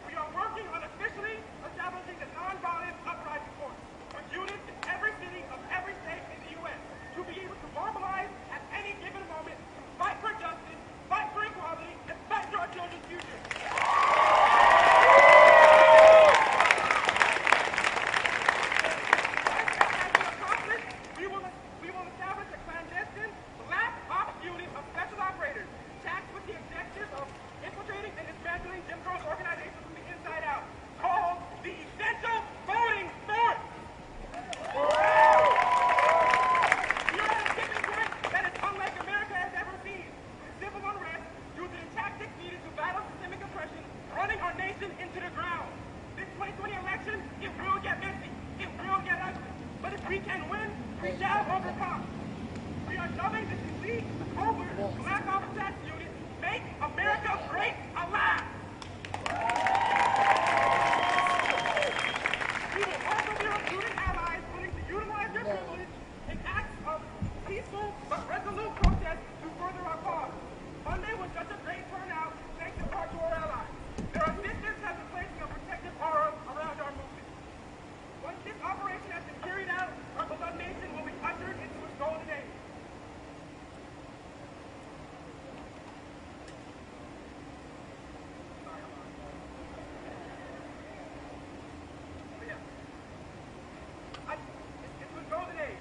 We are working on officially establishing the nonviolent uprising force with units in every city of every state in the U.S. to be able to mobilize at any given moment to fight for justice, fight for equality, and fight for our children's future. We will establish a clandestine black ops unit of special operators tasked with the objective of infiltrating and dismantling Jim Crow's organization from the inside out, called the Essential Voting Force. We are at a tipping point that is unlike America has ever seen, with civil unrest due to the tactics needed to battle systemic oppression, running our nation into the ground. This 2020 election, it will get messy, it will get ugly, but if we can win, we shall overcome. We are dubbing this elite, covert, black ops task unit, Make America Great Alive. We will also be recruiting allies willing to utilize their privilege in acts of peaceful but resolute protest to further our cause. Monday was such a great turnout thanks in part to our allies. Their assistance has been placing a protective aura around our movement. Once this operation has been carried out, our beloved nation will be ushered into its golden age. It's the golden age.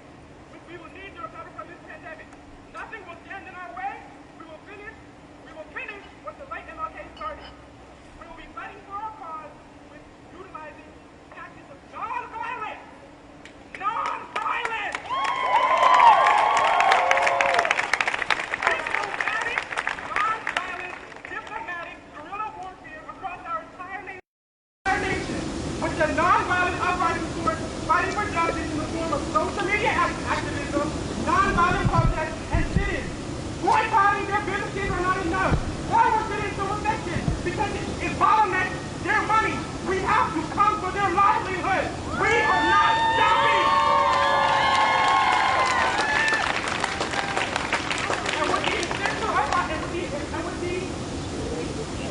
We will need to recover from this pandemic. Nothing will stand in our way. We will finish what the light MLK started. We will be fighting for our cause with utilizing tactics of non-violence. Non-violence! Diplomatic, guerrilla warfare across our entire nation. With the non-violent uprising force fighting for justice in the form of social media activism, non-violent protests, and sit-ins. Boycotting their businesses are not enough. Forward sit-ins to eviction because it bottlenecks their money. We have to come for their livelihood. We are not stopping.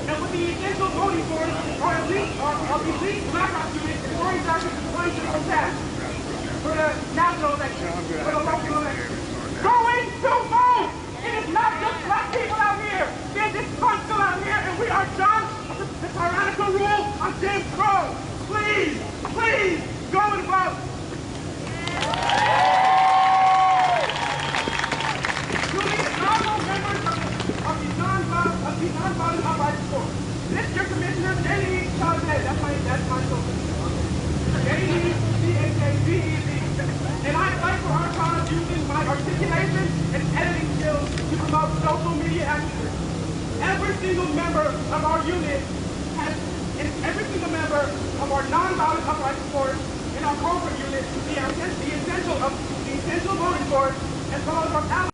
And with the essential voting force, or elite black ops unit, Floyd is going to protest for the national election, for the local election. Going to vote! It is not just black people out here. There's this country out here, and we are done with the tyrannical rule of Jim Crow. Please, please, go and vote. To these nominal members of the nonviolent uprising force. This your commissioner, J.D. Chavez. That's my social. J.D. C-H-A-V-E-Z. And I fight for our cause using my articulation and editing skills to promote social media activism. Every single member of our unit has non-violent uprising force in our corporate unit, the essential voting force, as well as our allies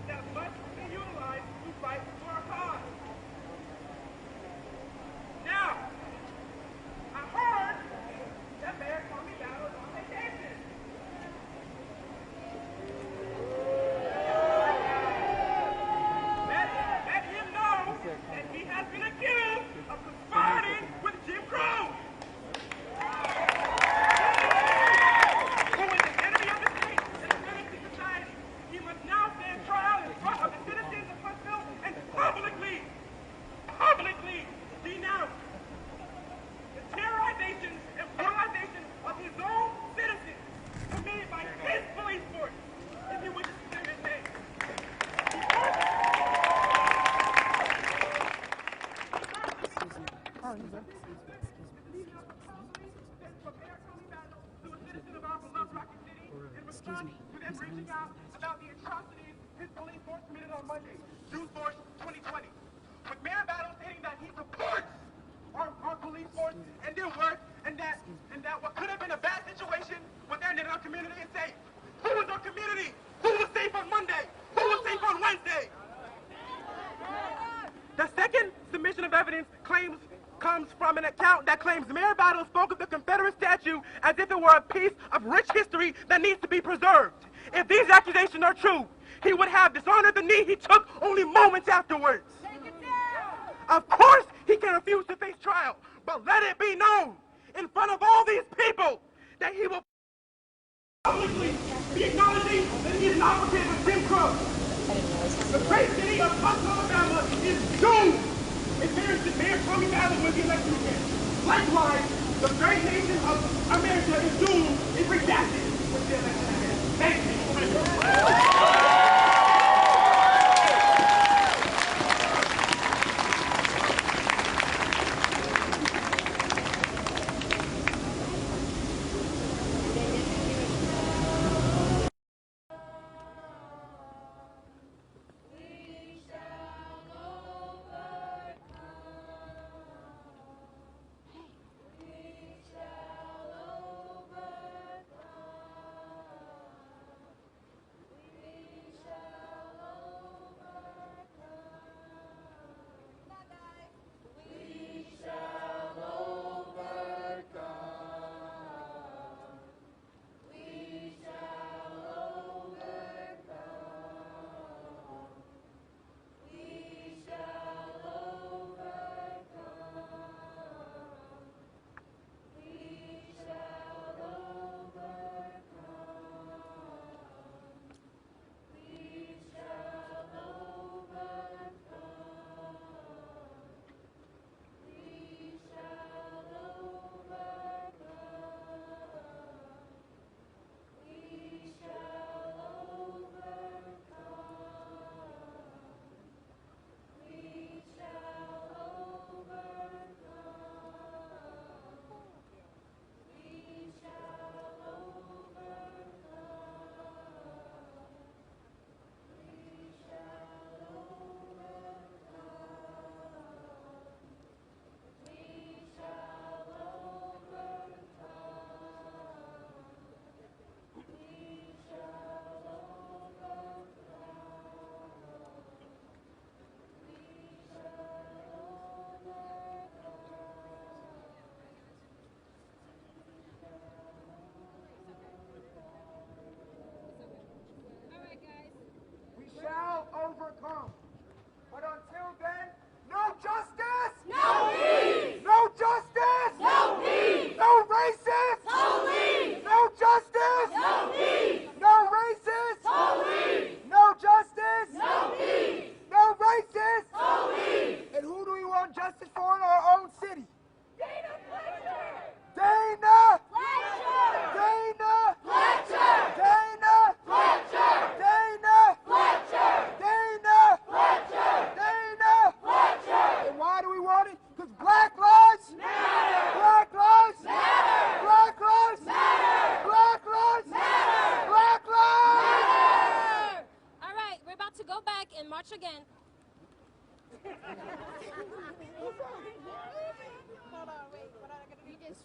that must be utilized to fight for our cause. Now, I heard that Mayor Tommy Battle is on vacation. Let him know that he has been accused of conspiring with Jim Crow. Who is an enemy of the state and a menace to society. He must now stand trial in front of the citizens of Huntsville and publicly denounce the terrorization and brutalization of his own citizens committed by his police force if he wishes to clear his name. Excuse me. Reaching out about the atrocities his police force committed on Monday, June 4th, 2020. With Mayor Battle stating that he supports our police force and their work, and that what could have been a bad situation was ended in our community is safe. Who was our community? Who was safe on Monday? Who was safe on Wednesday? The second submission of evidence comes from an account that claims Mayor Battle spoke of the Confederate statue as if it were a piece of rich history that needs to be preserved. If these accusations are true, he would have dishonored the knee he took only moments afterwards. Of course, he can refuse to face trial, but let it be known in front of all these people that he will publicly be acknowledging that he is an operative of Jim Crow. The great city of Huntsville, Alabama is doomed if Mayor Tommy Battle will be elected again. Likewise, the great nation of America is doomed if redacted with the election again. Thank you.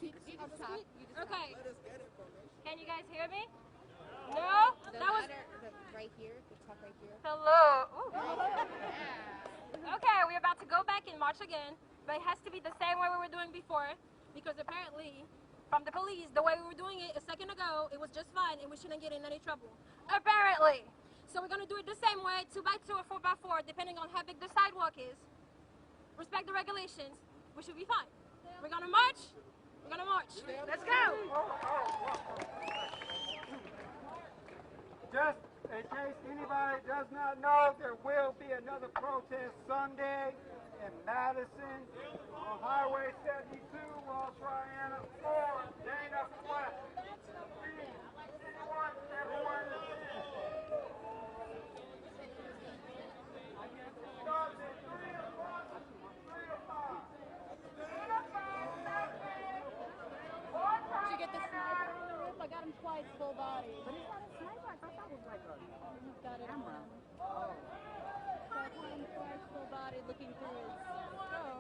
Okay. Can you guys hear me? No? That was right here. The top right here. hello. Okay, we're about to go back and march again, but it has to be the same way we were doing before, because apparently, from the police, the way we were doing it a second ago, it was just fine and we shouldn't get in any trouble. Apparently. So we're gonna do it the same way, 2x2 or 4x4, depending on how big the sidewalk is. Respect the regulations. We should be fine. We're gonna march. We're gonna march. Let's go. Just in case anybody does not know, there will be another protest Sunday in Madison on Highway 72, Wall Triana, 4, Dana Flat. Anyone, everyone. Starts at 3 o'clock, 3 o'clock. Did you get the sniper on the roof? I got him twice, full body. But it's not a sniper. I thought that was like a got it on him. Oh. So I caught him twice, full body, looking through his scope.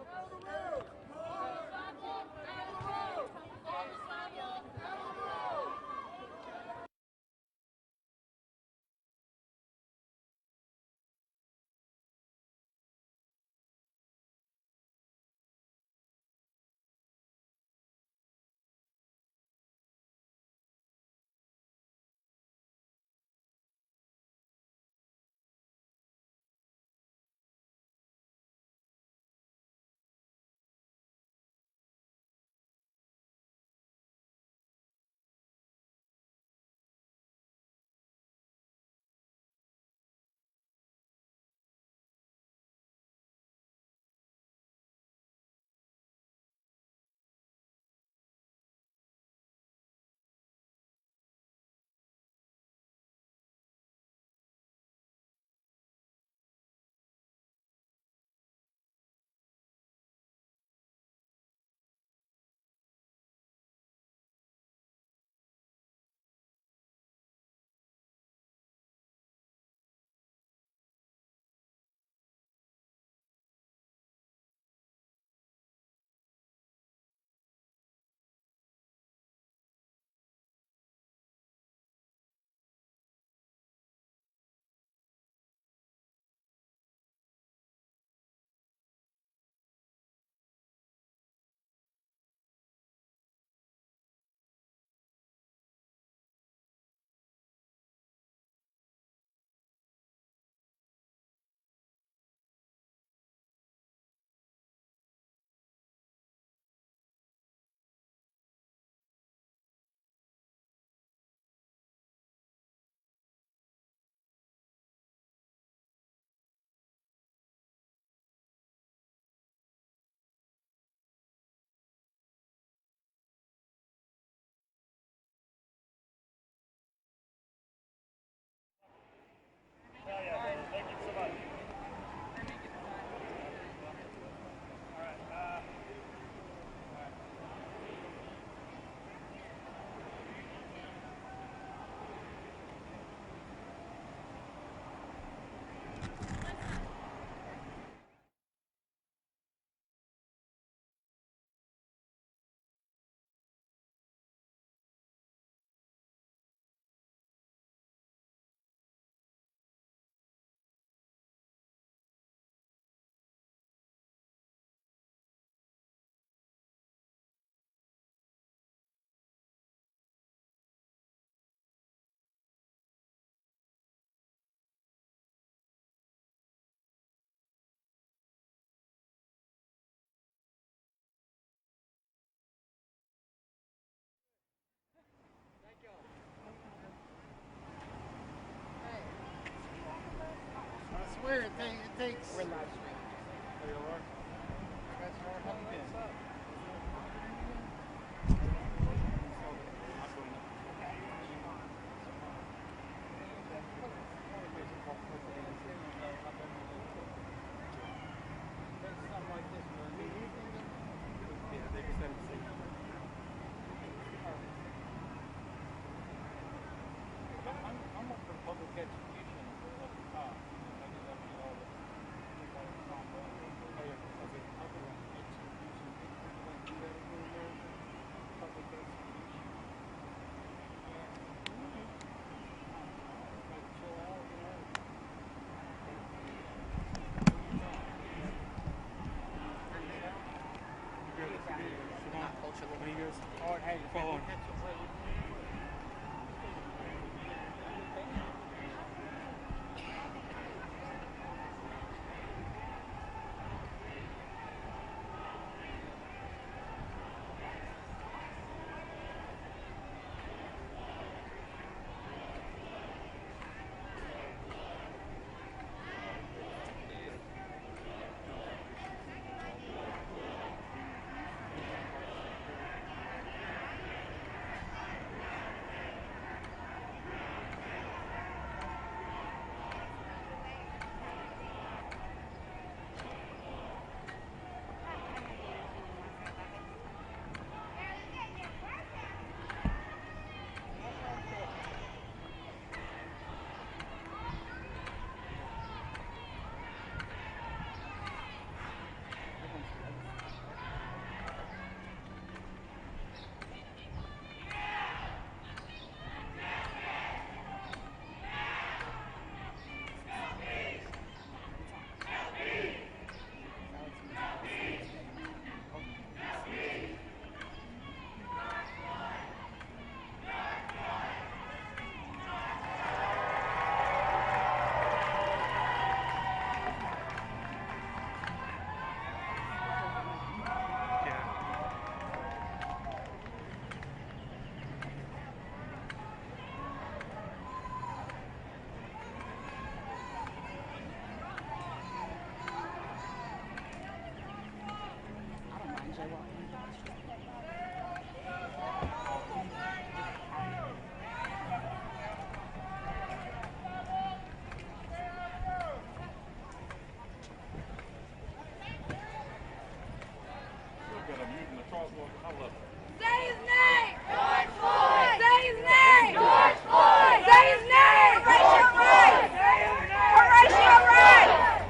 culture. When he goes, follow him. Say his name! George Floyd! Say his name! George Floyd! Say his name! Racial rights! For racial rights!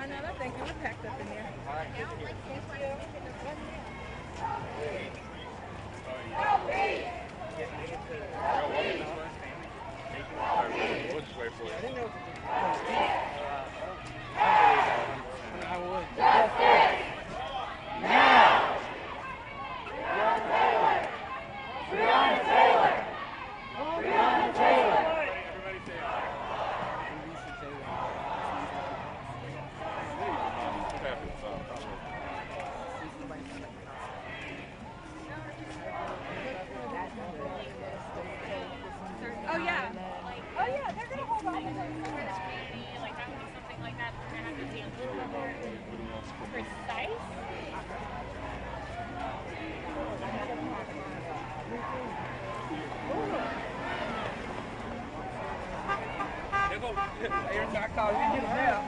Another thing, you were packed up in there. We'll just wait for it. I would. Oh yeah. Oh yeah, they're gonna hold on to it. Like that would be something like that. We're gonna have to see a little more precise. Aaron's not calling. We get him now.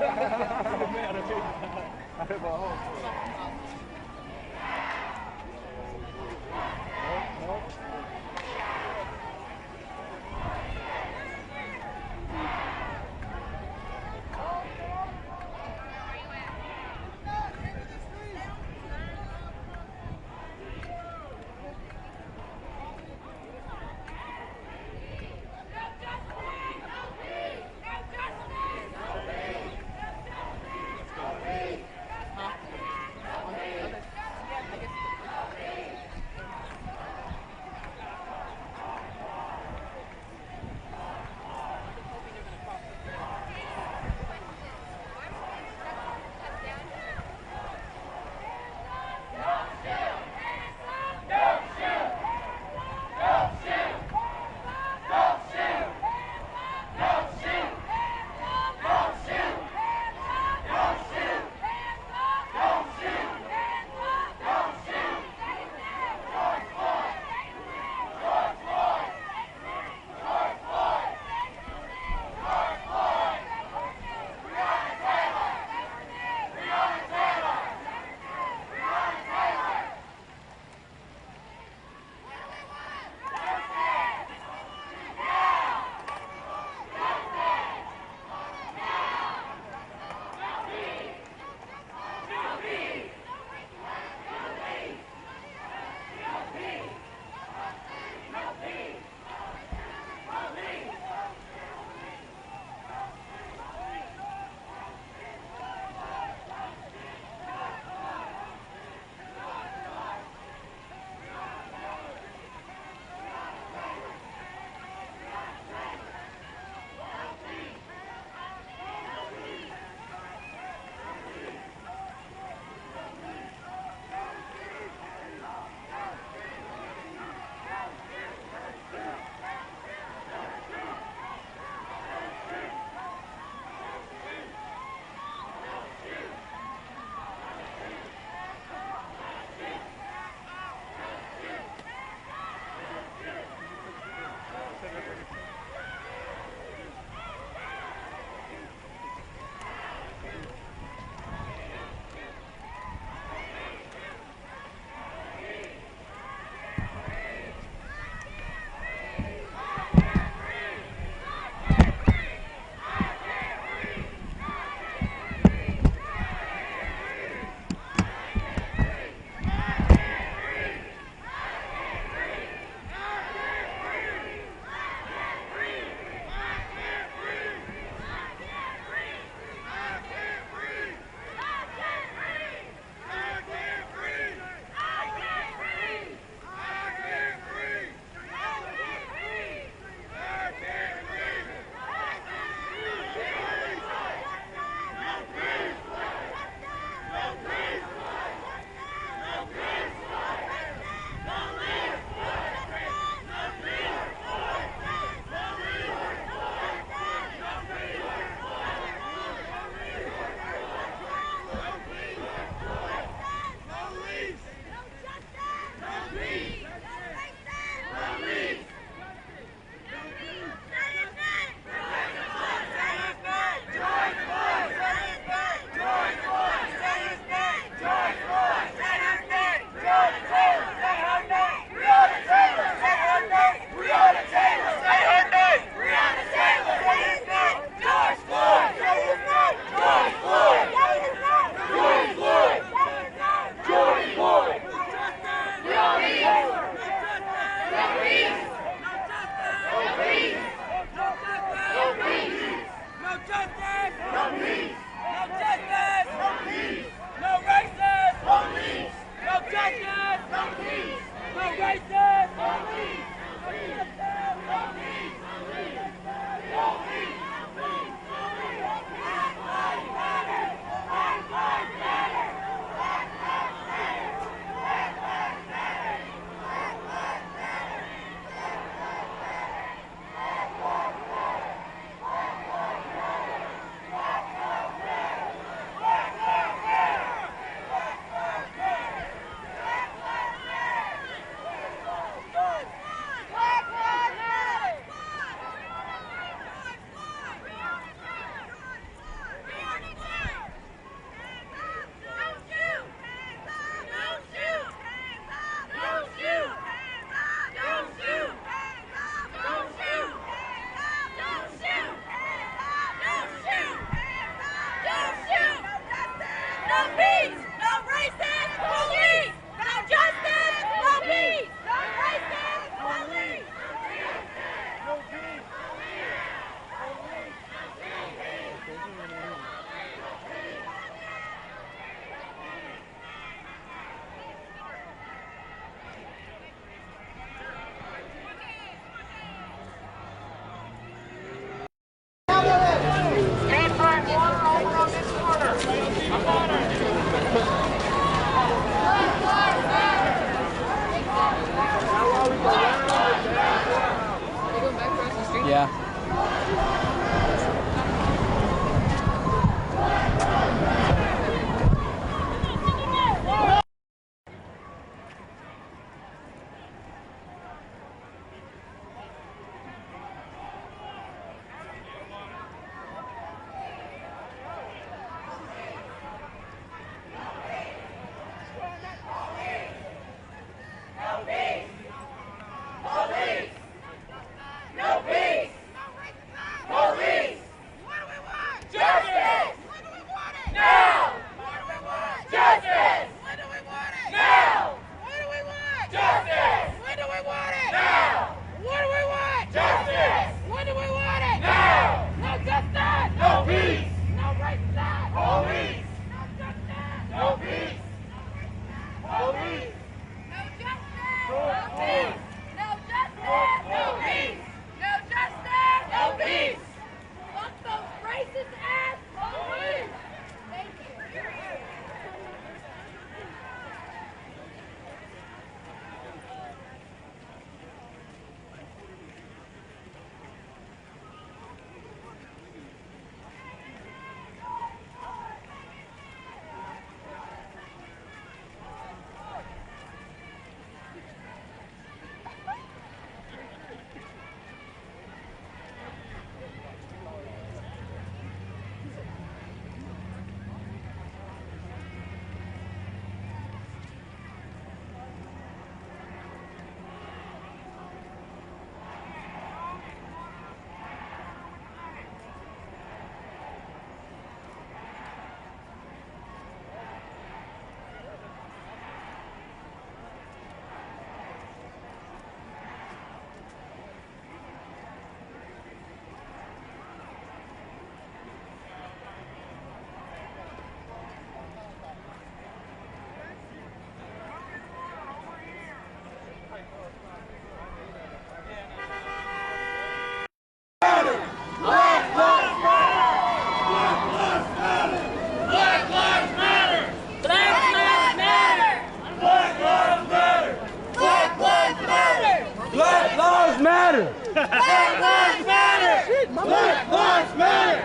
matter! Black lives matter! Black lives matter!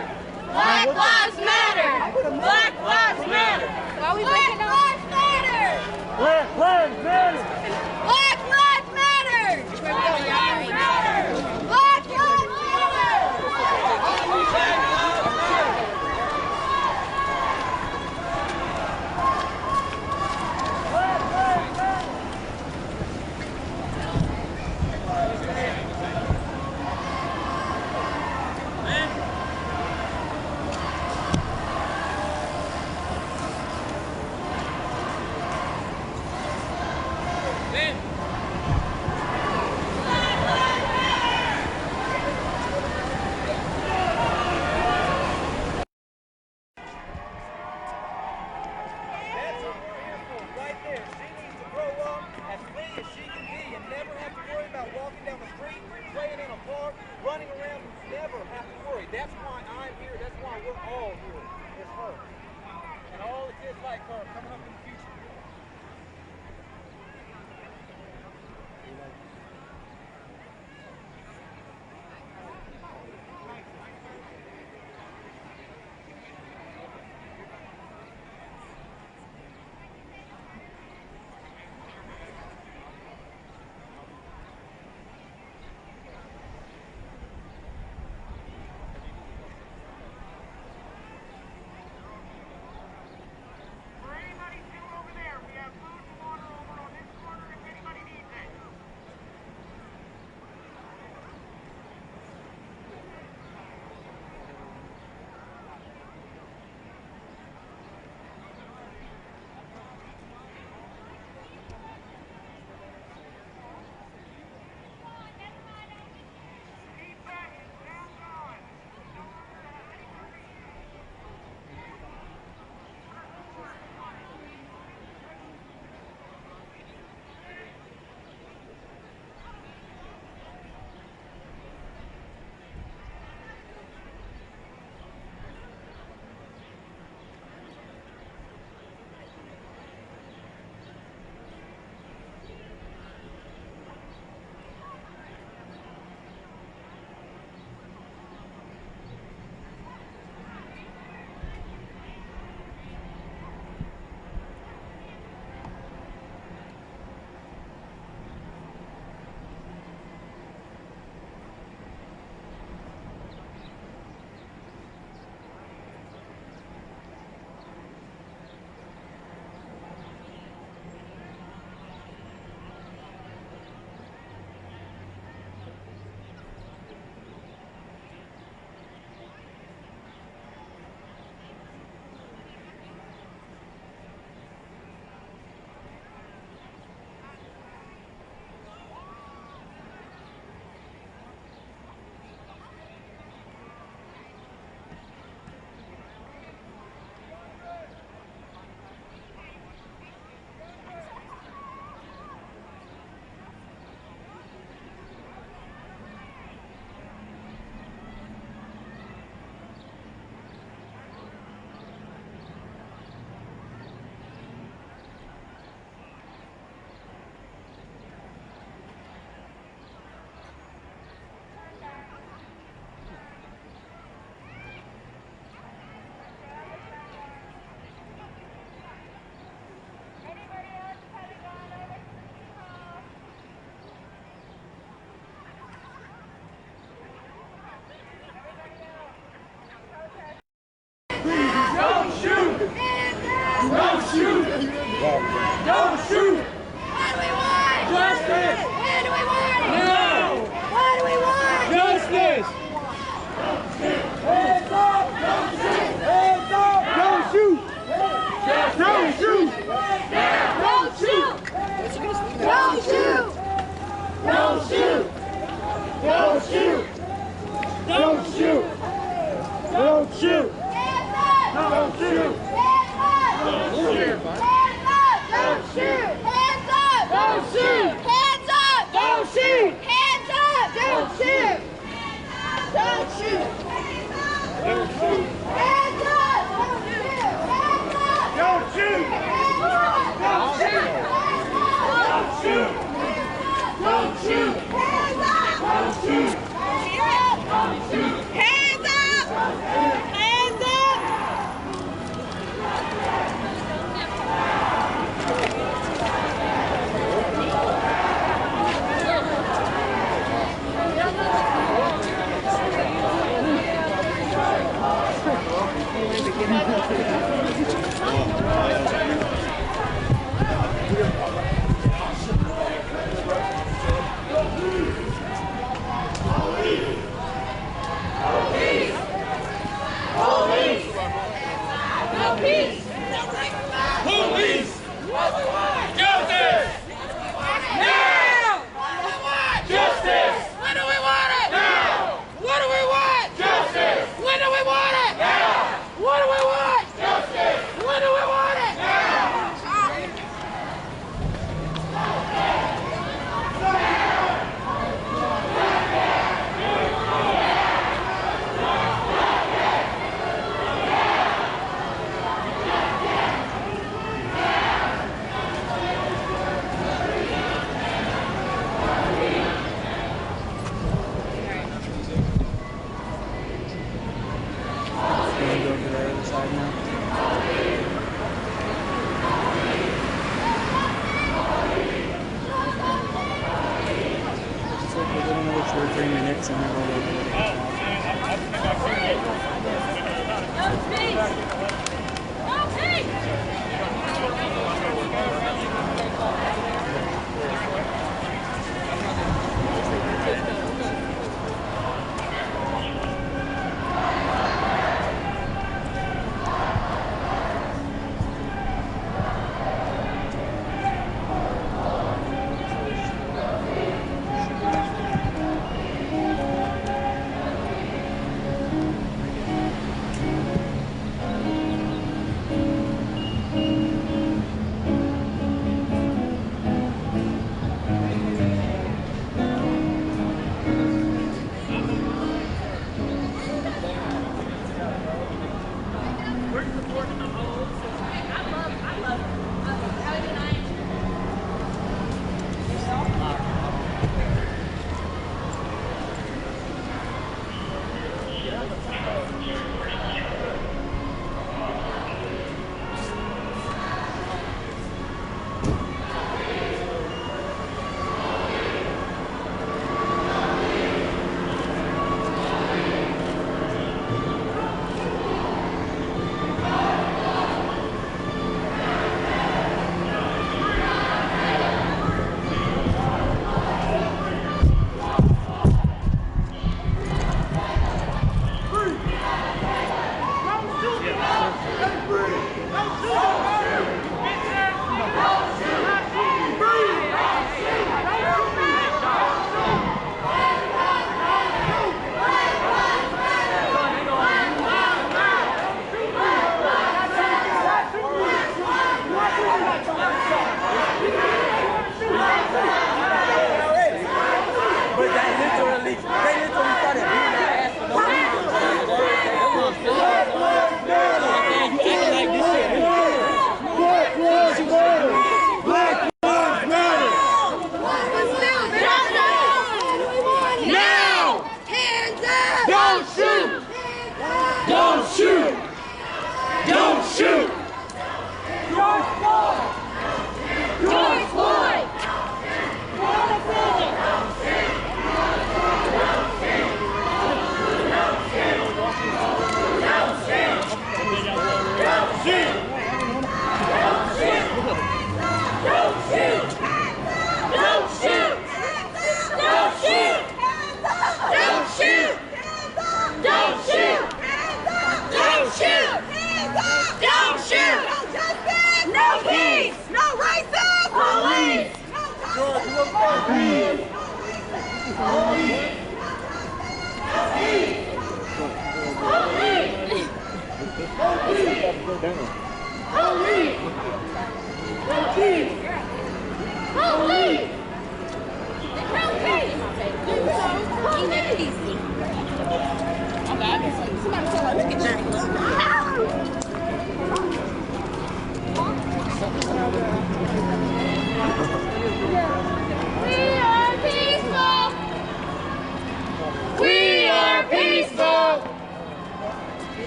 Black lives matter! Black lives matter! Why are we breaking up? Black lives matter! Black lives matter! Black lives matter! Black lives matter! Black lives matter! That's why I'm here. That's why we're all here. It's her. And all the kids like her coming up in the future. Don't shoot! Don't shoot! Don't shoot! What do we want? Justice! When do we want it? Now! What do we want? Justice! Hands up! Don't shoot! Hands up! Don't shoot! Don't shoot! Don't shoot! Don't shoot! Don't shoot! Don't shoot! Don't shoot! Don't shoot! Hands up! Don't shoot! Hands up! Don't shoot! Hands up! Don't shoot! Don't shoot!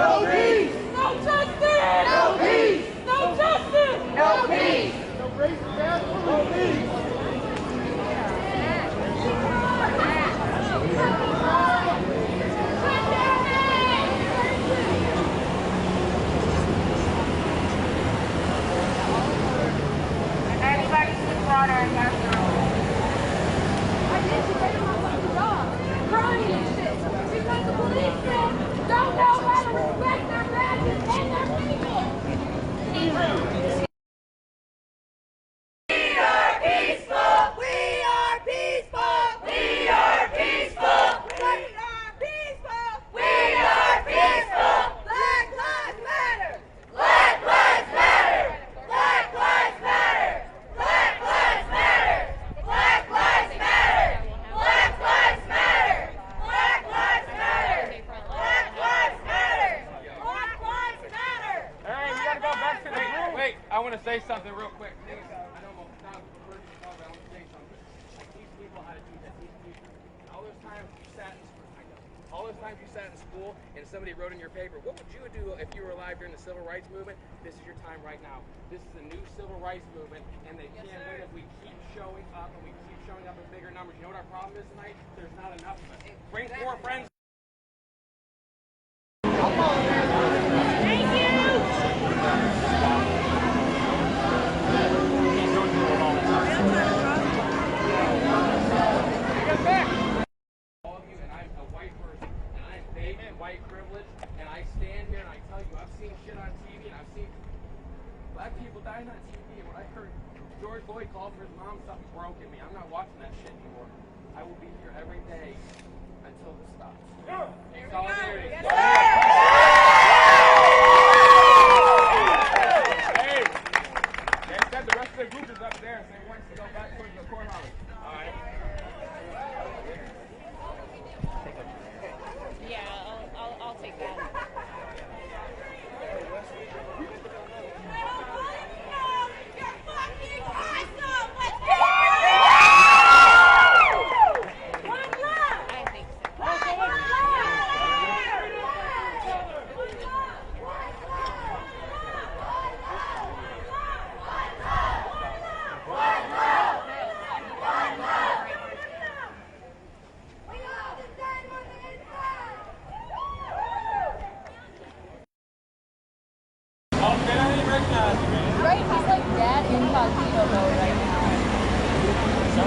No peace. No justice. No peace. No justice. No peace. No racist death. No peace. Everybody sip water and gas crying and shit because the policemen don't know how to respect their badges and their people. We are peaceful. We are peaceful. We are peaceful. We are peaceful. We are peaceful. Black lives matter. Black lives matter. Black lives matter. Black lives matter. Black lives matter. Black lives matter. Black lives matter. Black lives matter. Black lives matter. Hey, we gotta go back to the room. Wait, I want to say something real quick. Please. I don't know if it's not the first call, but I want to say something. I teach people how to do that. All those times you sat in school, and somebody wrote in your paper, what would you do if you were alive during the civil rights movement? This is your time right now. This is a new civil rights movement, and they can't wait if we keep showing up and we keep showing up in bigger numbers. You know what our problem is tonight? There's not enough of us. Bring 4 friends. All of you, and I'm a white person, and I'm big and white privilege, and I stand here and I tell you, I've seen shit on TV, and I've seen black people dying on TV, and when I heard George Floyd call for his mom, something broke in me. I'm not watching that shit anymore. I will be here every day until this stops. Solidarity. Hey, they said the rest of the group is up there, so they want to go back towards the courthouse. All right. Yeah, I'll take that. Right, he's like dad incognito mode right No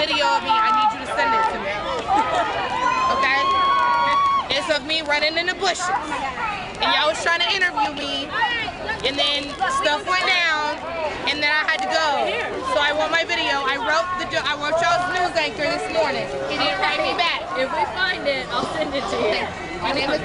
video of me. I need you to send it to me. Okay? It's of me running in the bushes. And y'all was trying to interview me. And then stuff went down. And then I had to go. So I want my video. I wrote y'all's news anchor this morning. He didn't write me back. If we find it, I'll send it to you. My name is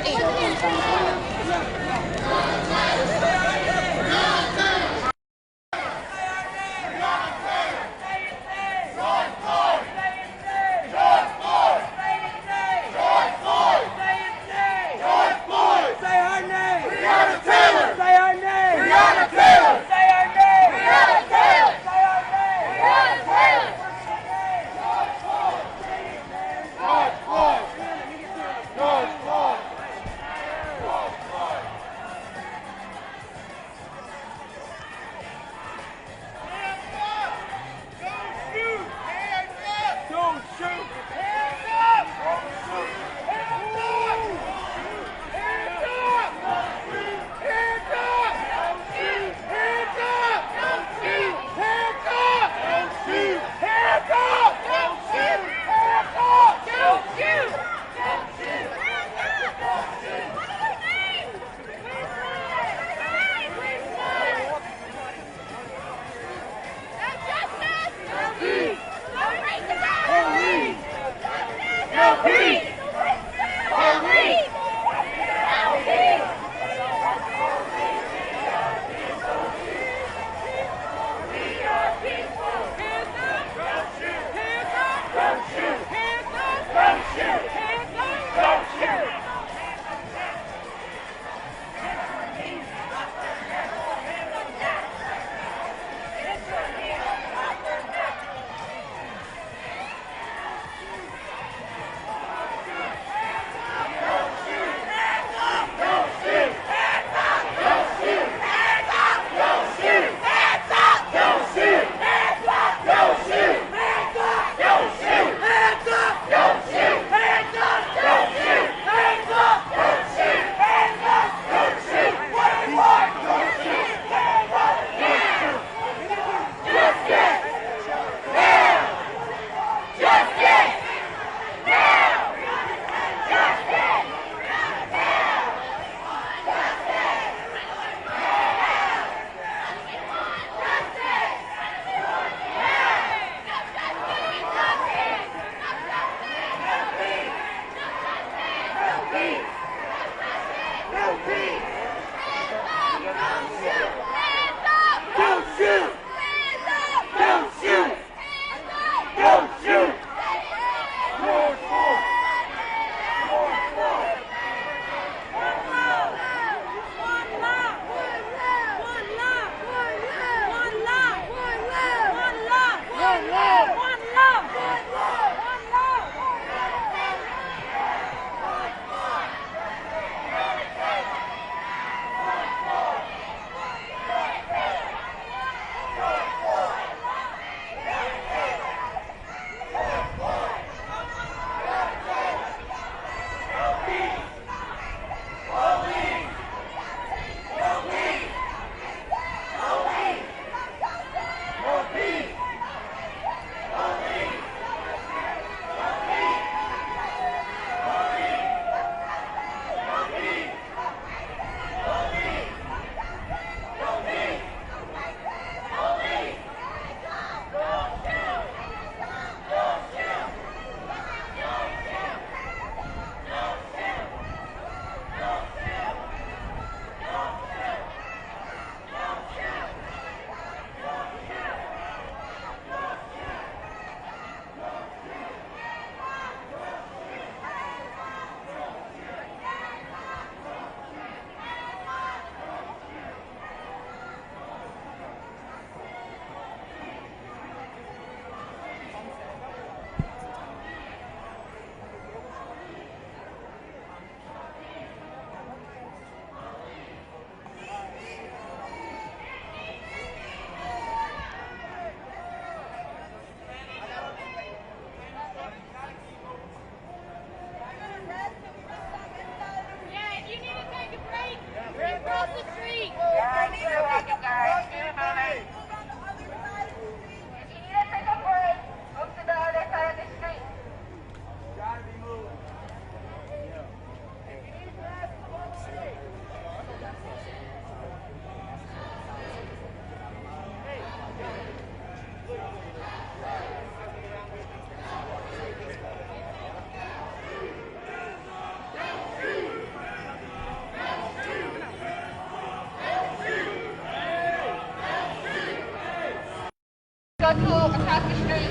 go to across the street.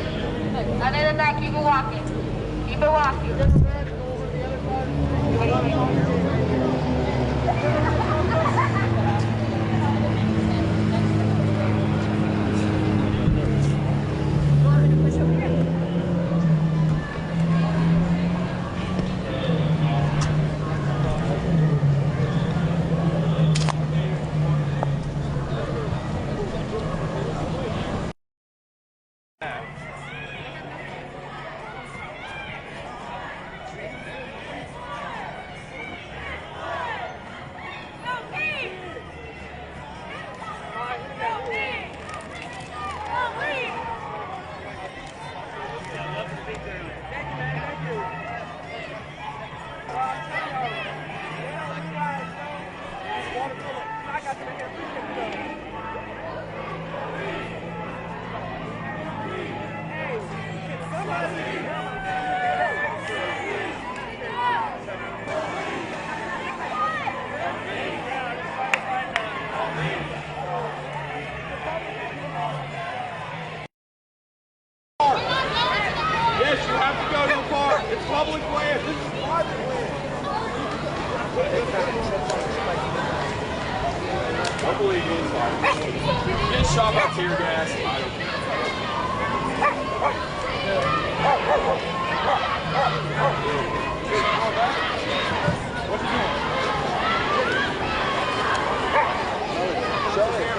Other than that, keep it walking. Keep it walking. Yes, you have to go to the park. It's public land. This is private land. I believe you. Get shot by tear gas. I don't care.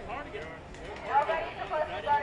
What you doing?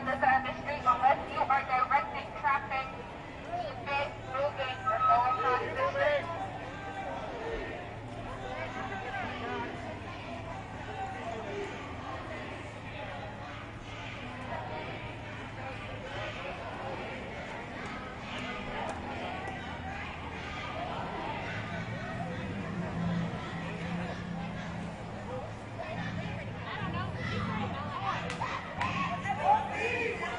on the side of the street unless you are directing traffic. Keep it moving or go across the street. Peace!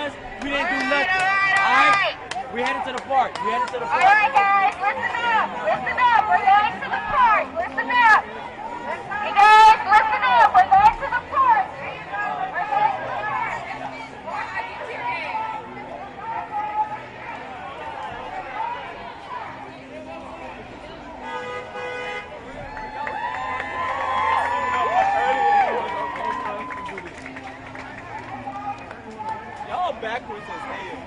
protest, we didn't do nothing. Alright? We headed to the park. We headed to the park. Alright guys, listen up. Listen up. We're going to the park. Listen up. You guys, listen up. We're going to the park. We're going to the park. Y'all backwards as hell.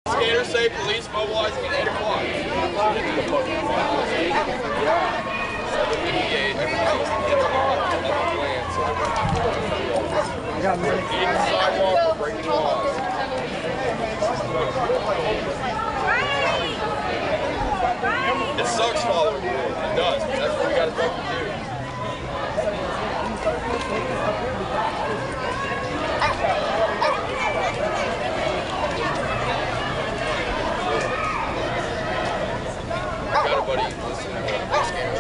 Skaters say police mobilizing at 8 o'clock. Eating the sidewalk or breaking the laws. It sucks following you. It does. That's what we got to fucking do. Got a buddy listening to this game.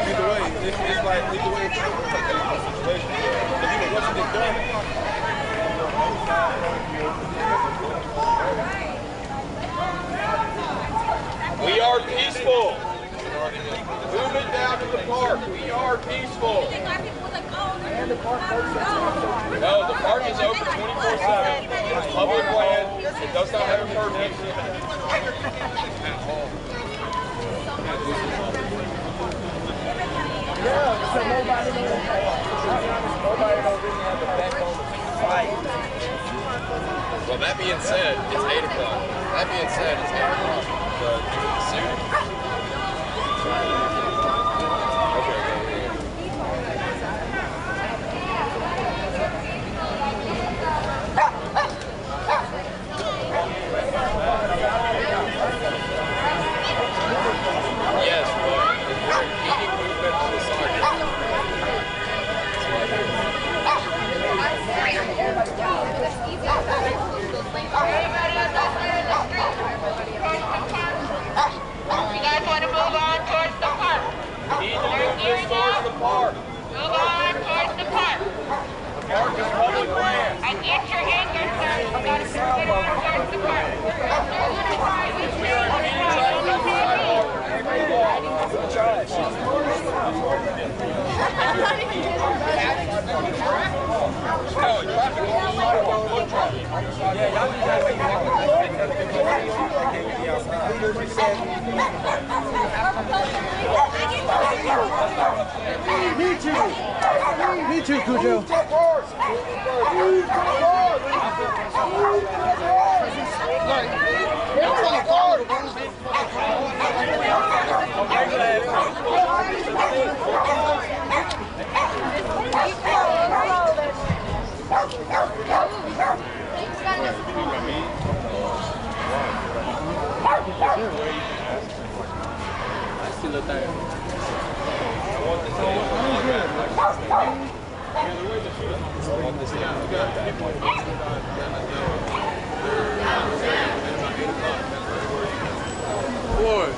Either way, it's like either way it's like a situation. If you know what's been done. We are peaceful. Move it down to the park. We are peaceful. No, the park is open 24/7. It's public land. It does not have a permit. Yeah, so nobody don't really have the backbone to fight. Well, that being said, it's 8 o'clock. That being said, it's 8 o'clock. The shooting. Yes, but if you're impeding movement on the sidewalk. You guys want to move on towards the park? We need to move this towards the park. Move on towards the park. The park is public land. I get your anger, sir. You got to move on towards the park. We are impeding traffic on the sidewalk. Me too, Cujo. Floyd.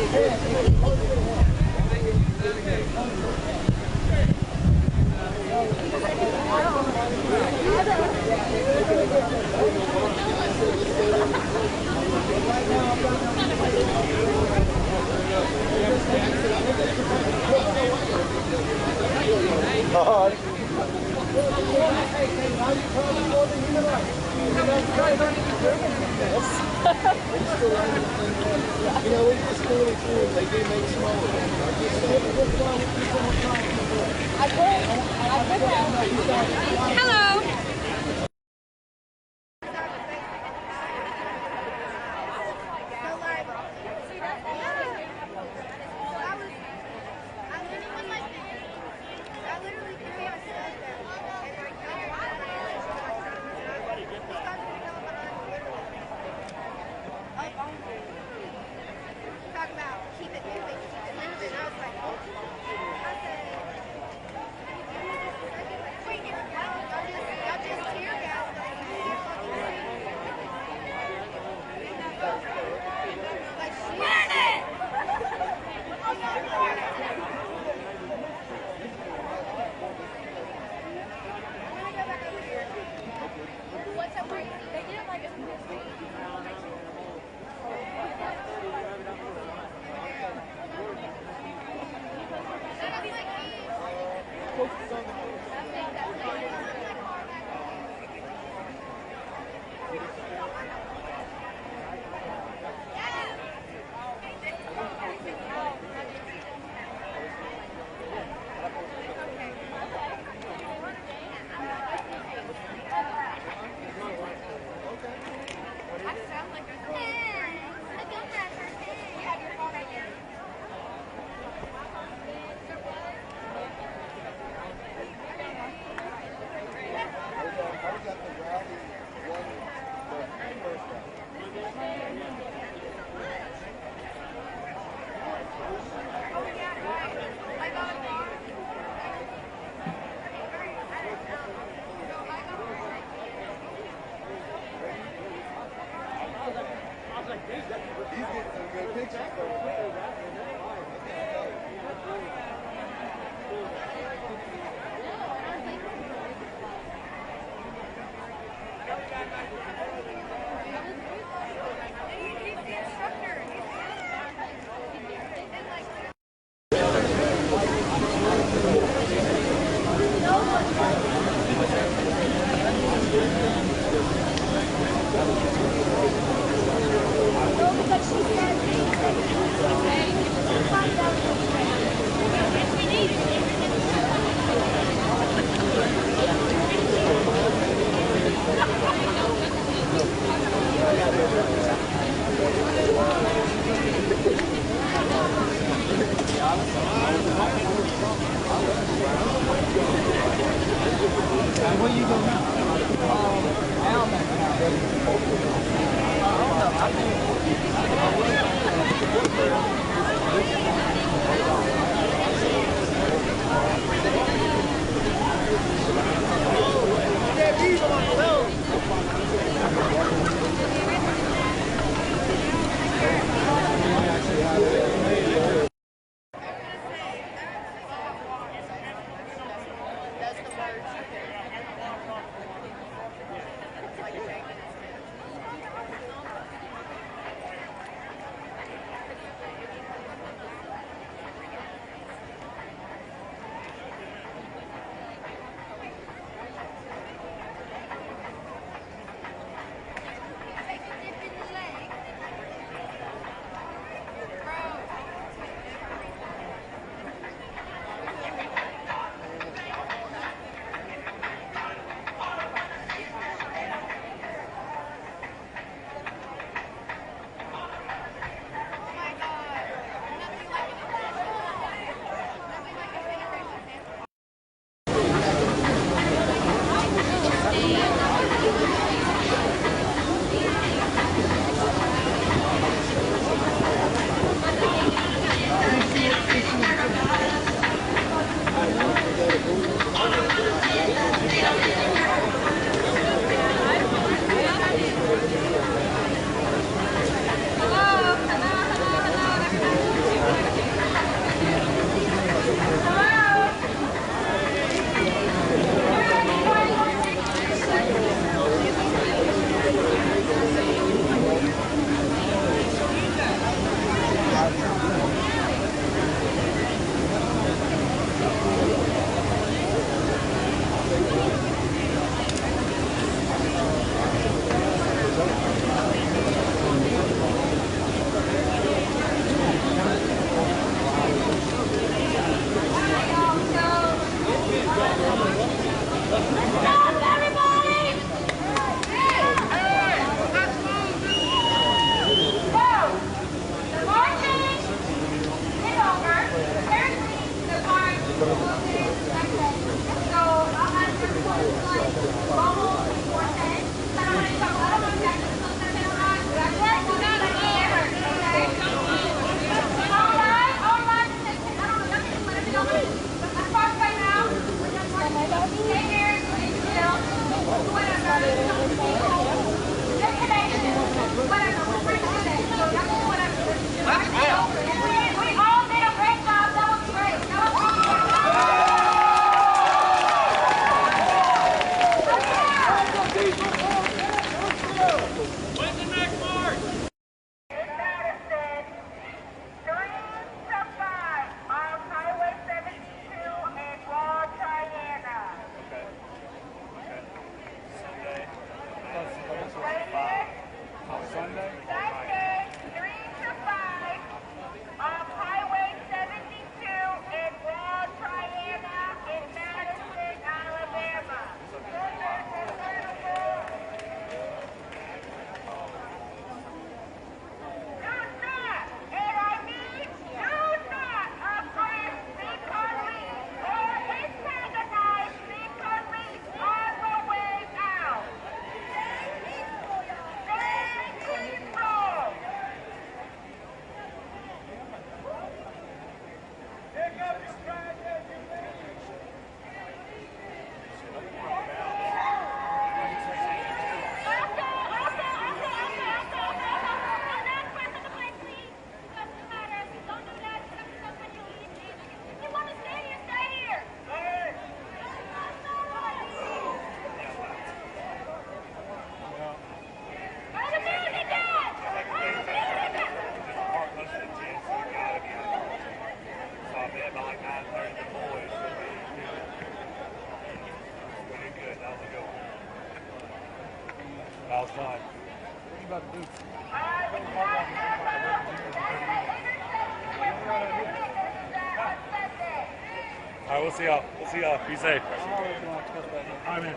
Hello. Talk about keep it moving, keep it moving. I was like, oh. I said, wait, y'all just tear gassed us. Like, shit. What's so crazy? They didn't like us in this week. outside. What you about to do? All right, we'll see y'all. We'll see y'all. Be safe. All right, man.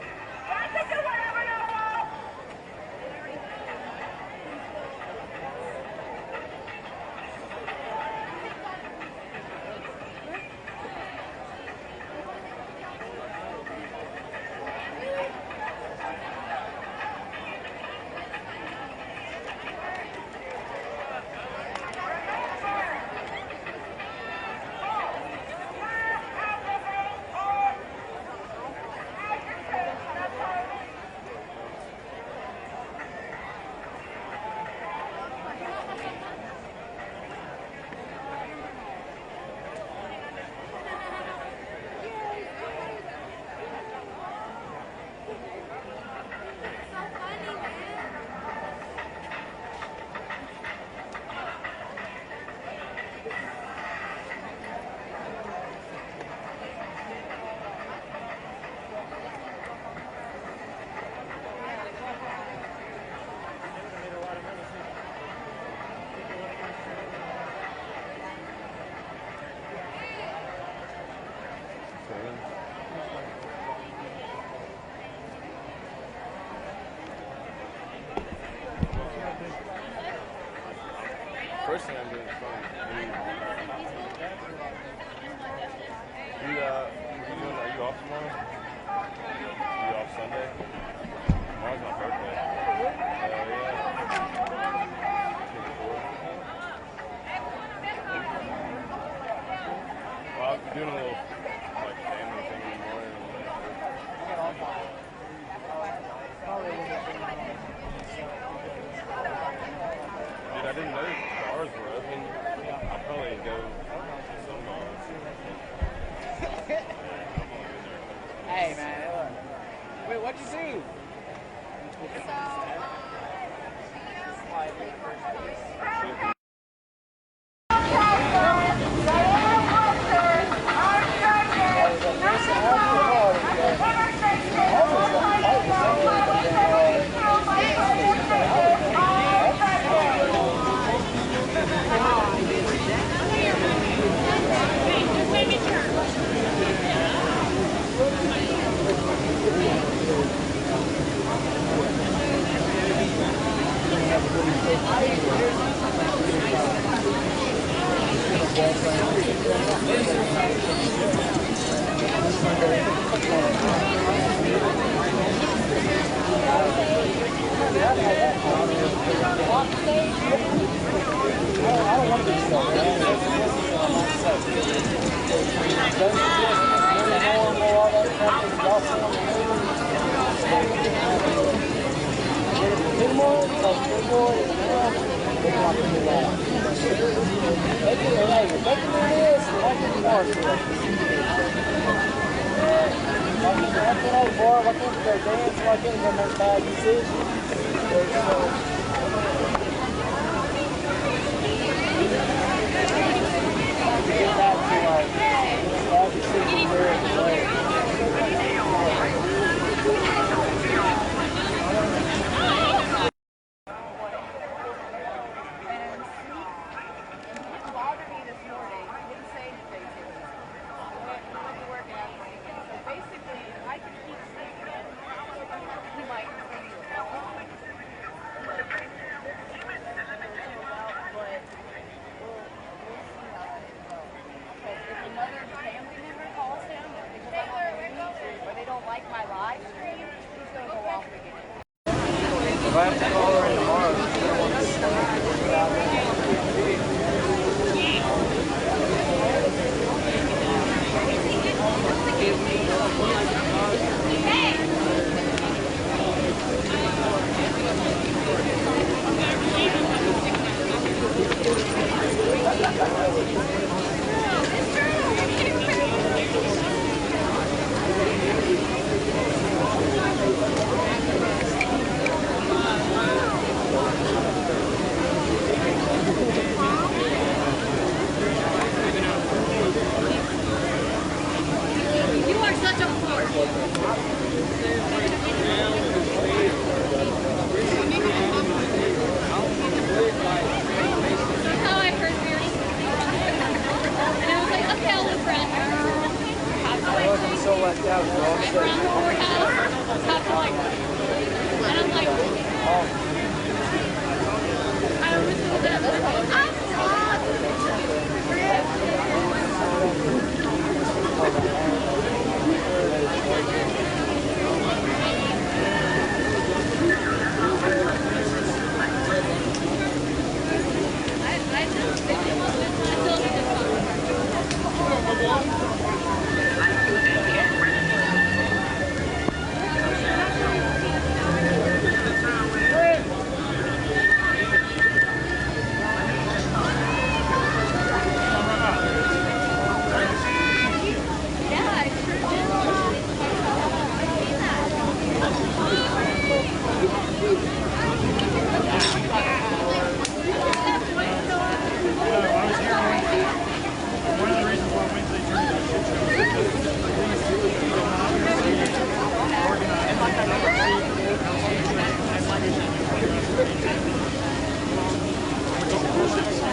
First thing I'm doing is phone. Are you off tomorrow? Are you off Sunday? Tomorrow's my birthday. Well, I'm doing a little family thing in the morning. Dude, I didn't know bars were open. I'll probably go to some bars. Hey, man. Wait, what'd you see?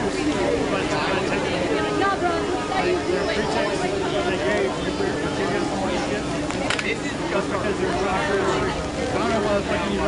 No, bro, what are you doing? Just because they're I don't know why it's making you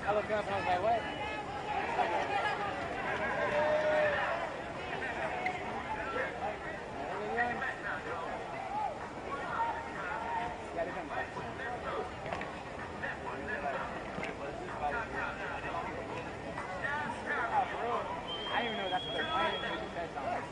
I looked up and I was like, what? I didn't even know that's what they're playing until you said something.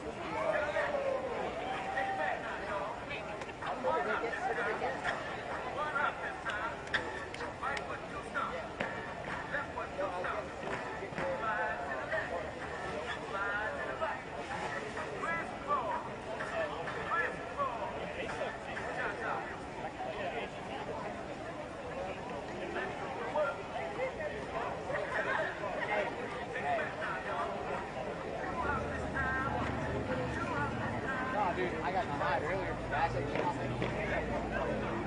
Dude, I got in the hide earlier for gas station.